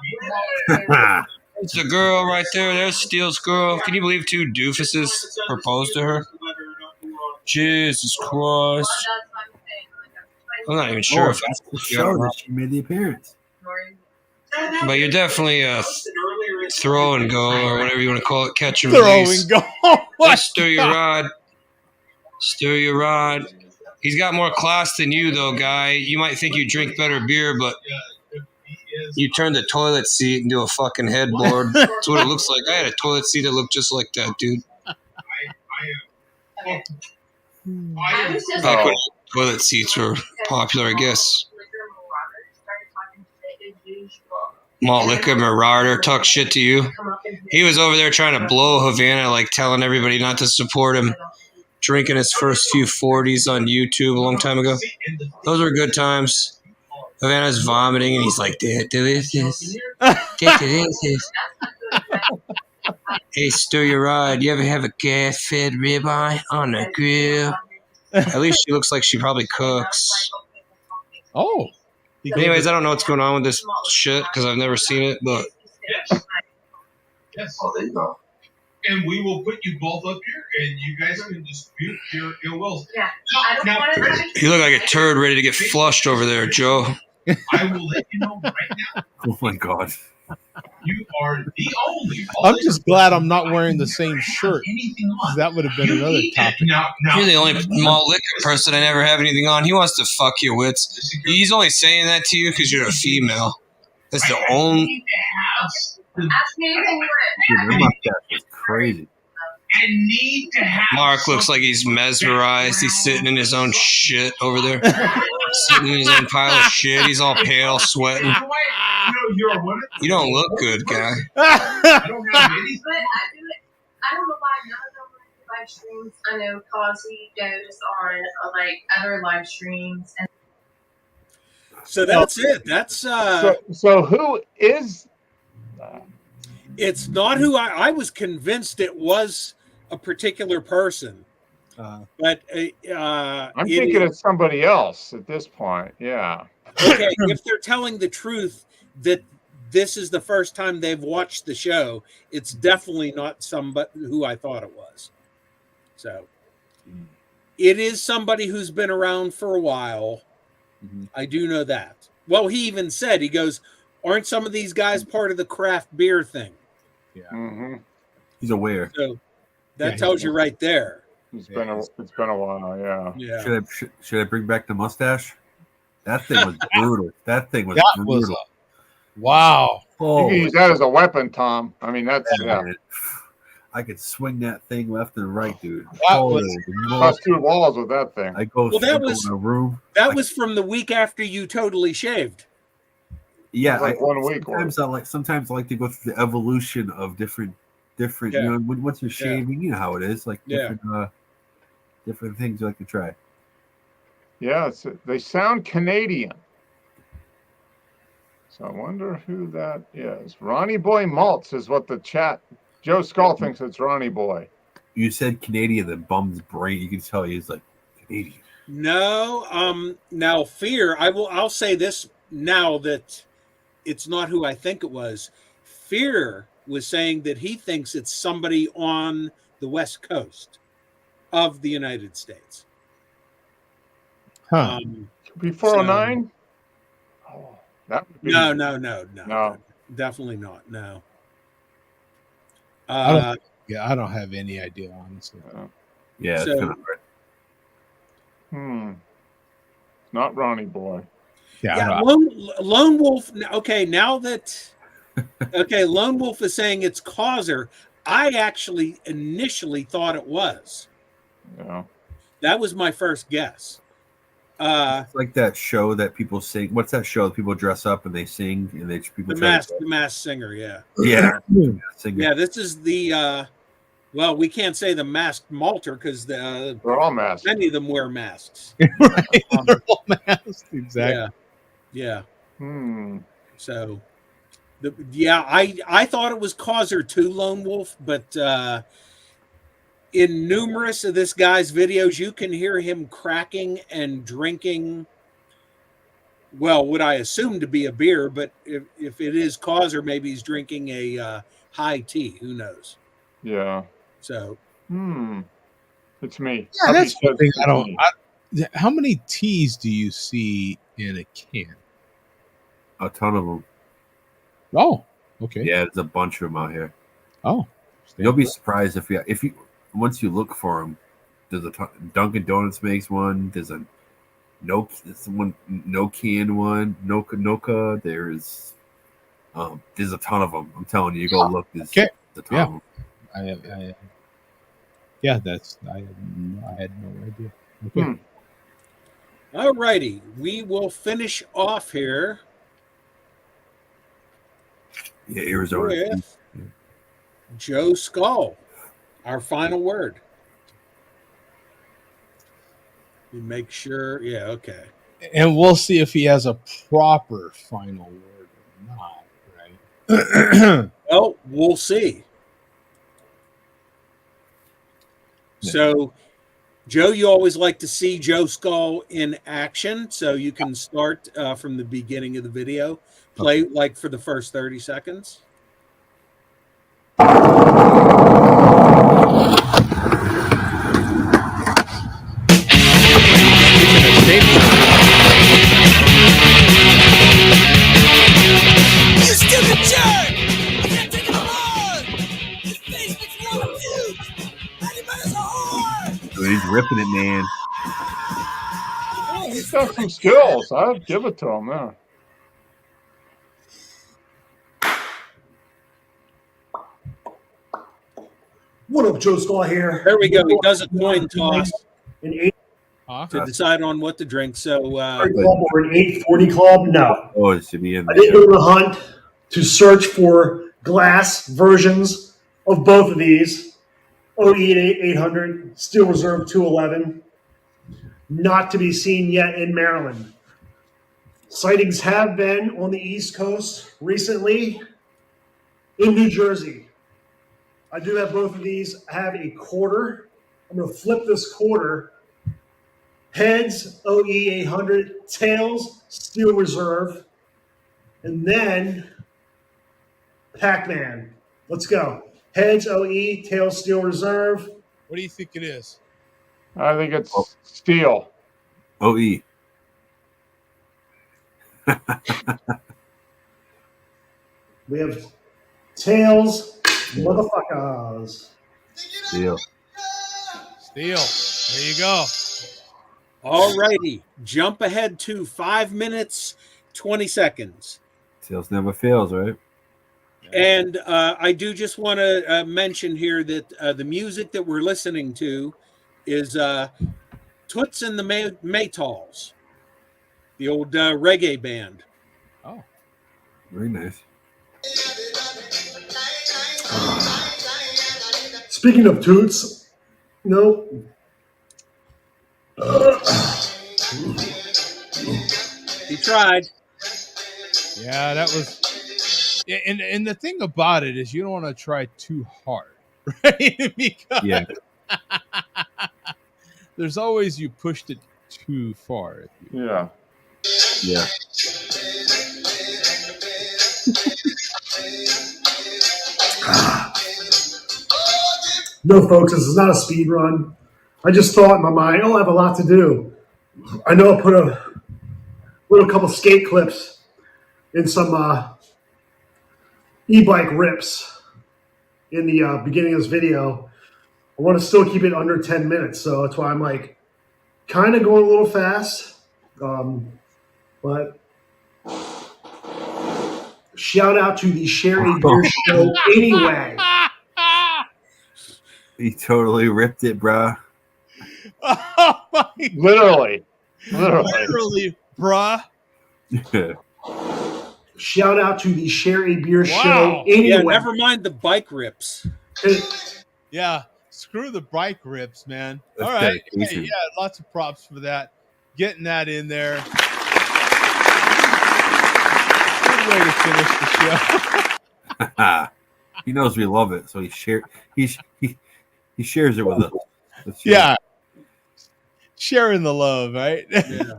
It's a girl right there. There's Steele's girl. Can you believe 2 doofuses proposed to her? Jesus Christ. I'm not even sure if that's the show that she made the appearance. But you're definitely a throw and go or whatever you want to call it. Catch and throw release. And go. Let's stir your rod. Stir your rod. He's got more class than you, though, guy. You might think you drink better beer, but you turned the toilet seat into a fucking headboard. That's what it looks like. I had a toilet seat that looked just like that, dude. Back when toilet seats were popular, I guess. Malt liquor marauder talk shit to you. He was over there trying to blow Havana, like telling everybody not to support him. Drinking his first few 40s on YouTube a long time ago. Those were good times. Havana's vomiting and he's like, delicious. Delicious. Hey, stir your rod. You ever have a gas-fed ribeye on the grill? At least she looks like she probably cooks. Oh. Anyways, I don't know what's going on with this shit because I've never seen it, but. Yes. Oh, there you go. And we will put you both up here, and you guys can dispute your ill wills. Yeah. You look like a turd ready to get flushed over there, Joe. I will let you know right now. Oh my God. You are the only. I'm just glad I'm not wearing the same shirt. That would have been another topic. You're the only malt liquor person I never have anything on. He wants to fuck your wits. He's only saying that to you because you're a female. That's the only. Dude, their mustache is crazy. I need to have. Mark looks like he's mesmerized. He's sitting in his own shit over there. Sitting in his own pile of shit. He's all pale, sweating. you're one. You don't look good, guy. I don't have anything. But I don't know why none of them are live streams. I know Causey goes on like other live streams. And So that's it. That's So who is that? it's not who I was convinced it was a particular person. But I'm thinking it's somebody else at this point. Yeah. okay, if they're telling the truth that this is the first time they've watched the show, it's definitely not somebody who I thought it was. So it is somebody who's been around for a while. I do know that. Well, he even said, he goes, aren't some of these guys part of the craft beer thing? Yeah. Mm-hmm. He's aware. So that tells you right there. It's been a while. Yeah. Yeah. Should I bring back the mustache? That thing was brutal. That thing was brutal. Wow. You can use that as a weapon, Tom. I mean, that's I could swing that thing left and right, dude. Cross two walls with that thing. I go that in a room. That was from the week after you totally shaved. Yeah, like 1 week. Sometimes I like to go through the evolution of different. You know, once you're shaving, you know how it is. Like different things you like to try. Yeah, they sound Canadian. So I wonder who that is. Ronnie Boy Maltz is what the chat. Joe Skull thinks it's Ronnie Boy. You said Canadian, the bum's brain. You can tell he's like Canadian. No, now Fear. I'll say this now that it's not who I think it was. Fear was saying that he thinks it's somebody on the West Coast of the United States. Huh. Be 409? That would be No. Definitely not. No. I don't have any idea, honestly. Yeah. So, it's kind of not Ronnie Boy. Yeah. Lone Wolf. Okay, now that Lone Wolf is saying it's Causer. I actually initially thought it was. Yeah. That was my first guess. It's like that show that people sing. What's that show? People dress up and they sing, and people the Masked Singer. Yeah. Yeah. Yeah. This is the. Well, we can't say the Masked Malter because they're all masked. Many of them wear masks. Right. They're all masked. Exactly. Yeah. So, I thought it was Causer too, Lone Wolf, but in numerous of this guy's videos, you can hear him cracking and drinking. Well, what I assume to be a beer, but if it is Causer, maybe he's drinking a high tea. Who knows? Yeah. So. It's me. Yeah, that's the thing. How many teas do you see in a can? A ton of them. Oh, okay. Yeah, there's a bunch of them out here. Oh, you'll be surprised if you once you look for them. There's a ton. Dunkin' Donuts makes one. There's a no can one. Noka. There's a ton of them. I'm telling you, go look. There's a ton of them. I had no idea. Okay. All righty, we will finish off here. Yeah, Arizona. With Joe Skull, our final word. You make sure, okay. And we'll see if he has a proper final word or not, right? Well, we'll see. So, Joe, you always like to see Joe Skull in action, so you can start from the beginning of the video. Play like for the first 30 seconds. You stupid jerk! I can't take it alone! This basement's wrong with you! Anybody's a whore! Dude, he's ripping it, man. Oh, he's got some skills. I'd give it to him there. What up, Joe Skull here? There we go. He does a coin toss. to decide on what to drink. So, Club or an 840 club? No. Oh, it should be in I there. didn't go on a hunt to search for glass versions of both of these. OE 800, Steel Reserve 211. Not to be seen yet in Maryland. Sightings have been on the East Coast recently in New Jersey. I do have both of these. I have a quarter. I'm going to flip this quarter. Heads, OE 800. Tails, Steel Reserve. And then Pac-Man. Let's go. Heads, OE. Tails, Steel Reserve. What do you think it is? I think it's steel. OE. We have Tails, motherfuckers. Steel. Steel. There you go. all righty. Jump ahead to 5 minutes, 20 seconds. Tails never fails, right? And I do just want to mention here that the music that we're listening to is Toots and the Maytals, the old reggae band. Oh, very nice. Speaking of toots, no. He tried. Yeah, that was. Yeah, and the thing about it is you don't want to try too hard, right? Because Yeah. there's always you pushed it too far. Yeah. Yeah. No, folks, this is not a speed run. I just thought in my mind, I have a lot to do. I know I put a couple skate clips in some e-bike rips in the beginning of this video. I want to still keep it under 10 minutes, so that's why I'm like kind of going a little fast. But shout out to the Sherry Beer Show anyway. He totally ripped it, bruh. Oh my Literally. Literally, bruh. Shout out to the Sherry Beer Wow. Show anyway. Yeah, never mind the bike rips. Yeah, screw the bike rips, man. That's All right. Hey, dedication. yeah, lots of props for that. Getting that in there. Good way to finish the show. He knows we love it, so he shares it with us. Let's share Yeah. it. Sharing the love, right? Yeah.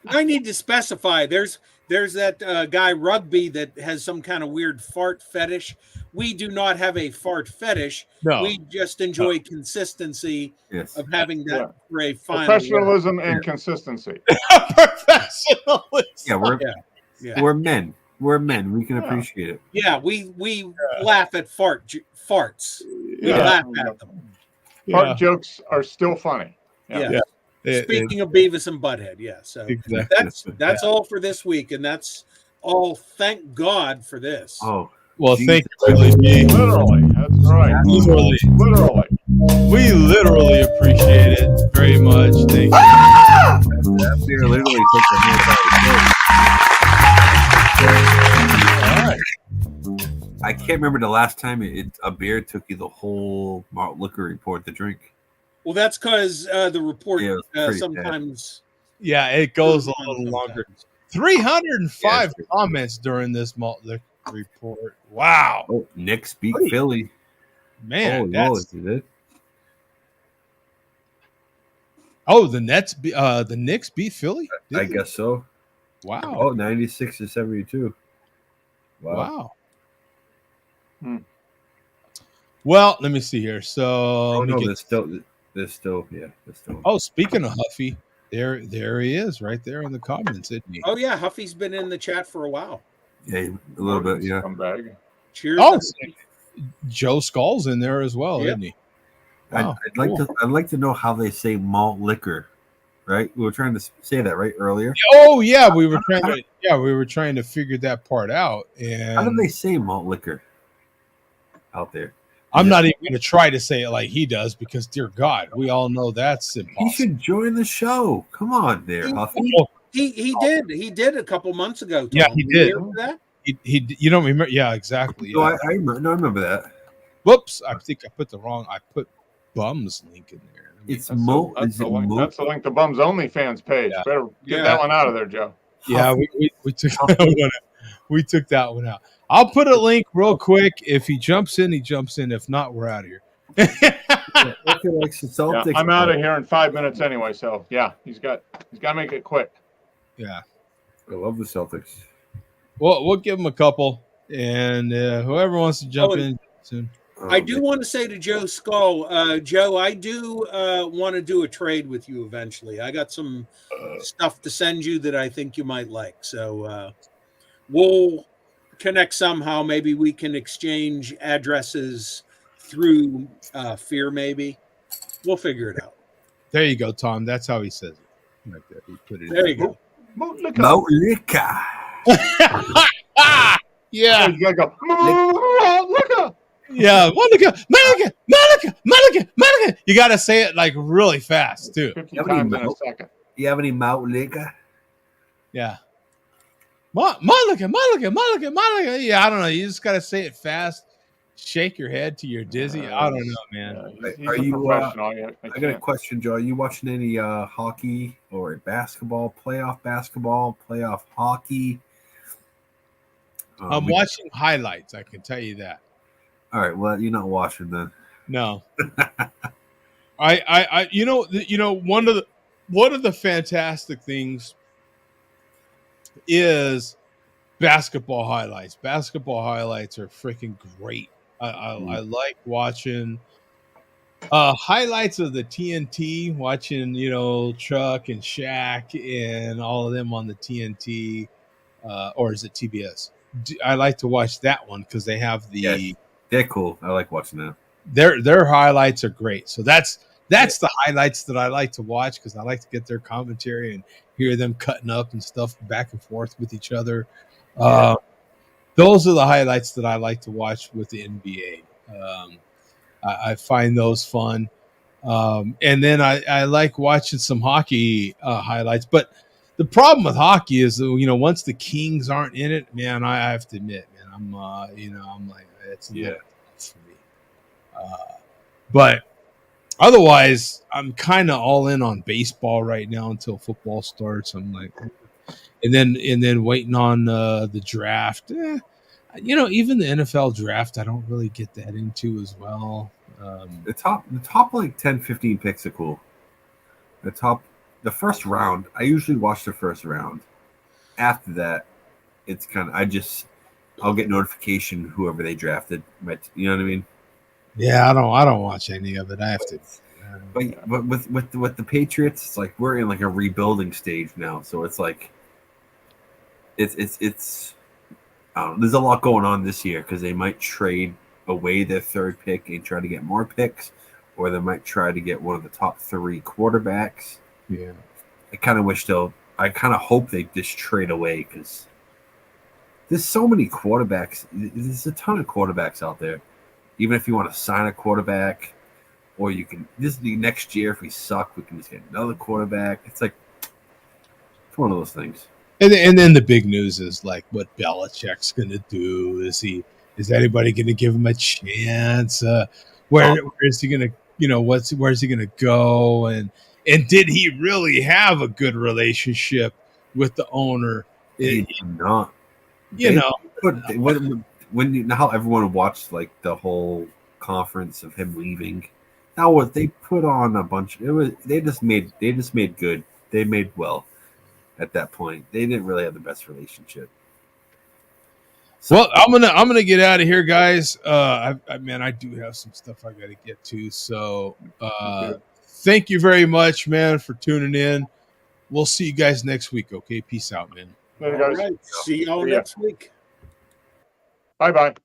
I need to specify. There's that guy Rugby that has some kind of weird fart fetish. We do not have a fart fetish. No. We just enjoy consistency Yes. of having that Yeah. for a final. Professionalism and consistency. Professionalism. Yeah. We're men. We're men. We can appreciate it. Yeah, we laugh at farts. We Yeah. laugh at them. Fart jokes are still funny. Yeah. Speaking of Beavis and Butthead, yeah. So Exactly. that's all for this week, and that's all. Thank God for this. Oh, Well, Jesus. thank you, Billy B. Literally. That's right. Literally. Literally. We literally appreciate it very much. Thank you. That beer literally took the hands out of the plate. I can't remember the last time a beer took you the whole malt liquor report to drink. Well, that's because the report Yeah, it was pretty sometimes. Yeah, it goes a little sometimes. longer. 305 Yes. comments during this malt liquor report. Wow. Oh, Knicks beat Hey. Philly. Man, Holy that's moly, did it? the Knicks beat Philly? I guess so. Wow. Oh, 96 to 72. Wow. Wow. Hmm. Well, let me see here. So Oh, let me no, get- there's still. oh, speaking of Huffy, there he is right there in the comments, isn't he? Oh yeah, Huffy's been in the chat for a while. Yeah, a little bit, yeah. Scumbag. Cheers. Oh, Huffy. Joe Skull's in there as well, Yeah. isn't he? Wow, I'd like to know how they say malt liquor, right? We were trying to say that right earlier. Oh yeah, we were trying to figure that part out. And How do they say malt liquor out there? I'm not even going to try to say it like he does because, dear God, we all know that's He impossible. should join the show. Come on, there, Huffy. He did a couple months ago. Tom. Yeah, he Were you did. here for that? He you don't remember? Yeah, exactly. No, Yeah. I remember that. Whoops! I think I put the wrong. I put Bum's link in there. It's That's the link to Bum's OnlyFans page. Yeah. Better get that one out of there, Joe. Yeah, we took that one out. We took that one out. I'll put a link real quick. If he jumps in, he jumps in. If not, we're out of here. Yeah, I'm out of here in 5 minutes anyway. So yeah, he's got to make it quick. Yeah, I love the Celtics. Well, we'll give him a couple, and whoever wants to jump in soon. I do want to say to Joe Skull, Joe, I do want to do a trade with you eventually. I got some stuff to send you that I think you might like. So we'll connect somehow. Maybe we can exchange addresses through Fear, maybe. We'll figure it out. There you go, Tom. That's how he says it. Right there. He put it there you go. Motlika. Yeah. You gotta go. Motlika. Yeah, Monica. You got to say it like really fast too. 50 times in a second. You have any Motlika? Yeah. Monica. Yeah, I don't know. You just got to say it fast. Shake your head till you're dizzy. I don't know, man. He's a professional. I got a question, Joe. Are you watching any hockey or basketball, playoff hockey? I'm watching highlights. I can tell you that. All right. Well, you're not watching then. No. I you know one of the fantastic things is basketball highlights. Basketball highlights are freaking great. I like watching highlights of the TNT, watching, Chuck and Shaq and all of them on the TNT, or is it TBS? I like to watch that one because they have the. Yes, they're cool. I like watching that. Their highlights are great. So that's the highlights that I like to watch because I like to get their commentary and hear them cutting up and stuff back and forth with each other. Those are the highlights that I like to watch with the NBA. I find those fun. And then I like watching some hockey highlights. But the problem with hockey is, once the Kings aren't in it, man, I have to admit, man, I'm like, it's not for me. But otherwise, I'm kind of all in on baseball right now until football starts. I'm like, and then waiting on the draft. Even the NFL draft, I don't really get that into as well. The top like 10, 15 picks are cool. The first round, I usually watch the first round. After that, it's kind of I'll get notification whoever they drafted. You know what I mean? Yeah, I don't watch any of it. I have to. But with the Patriots, it's like we're in like a rebuilding stage now. So it's like it's there's a lot going on this year because they might trade away their third pick and try to get more picks, or they might try to get one of the top 3 quarterbacks. Yeah, I kind of hope they just trade away because there's so many quarterbacks. There's a ton of quarterbacks out there. Even if you want to sign a quarterback, or you can next year if we suck, we can just get another quarterback. It's like it's one of those things. And then the big news is like what Belichick's going to do. Is anybody going to give him a chance? Where is he going to? Where's he going to go? And did he really have a good relationship with the owner? He did not. When how everyone watched like the whole conference of him leaving, they put on a bunch. They just made good. They made well. At that point, they didn't really have the best relationship. So, well, I'm gonna get out of here, guys. I do have some stuff I got to get to. So, thank you very much, man, for tuning in. We'll see you guys next week. Okay, peace out, man. Later, guys. All right. See y'all next week. Bye-bye.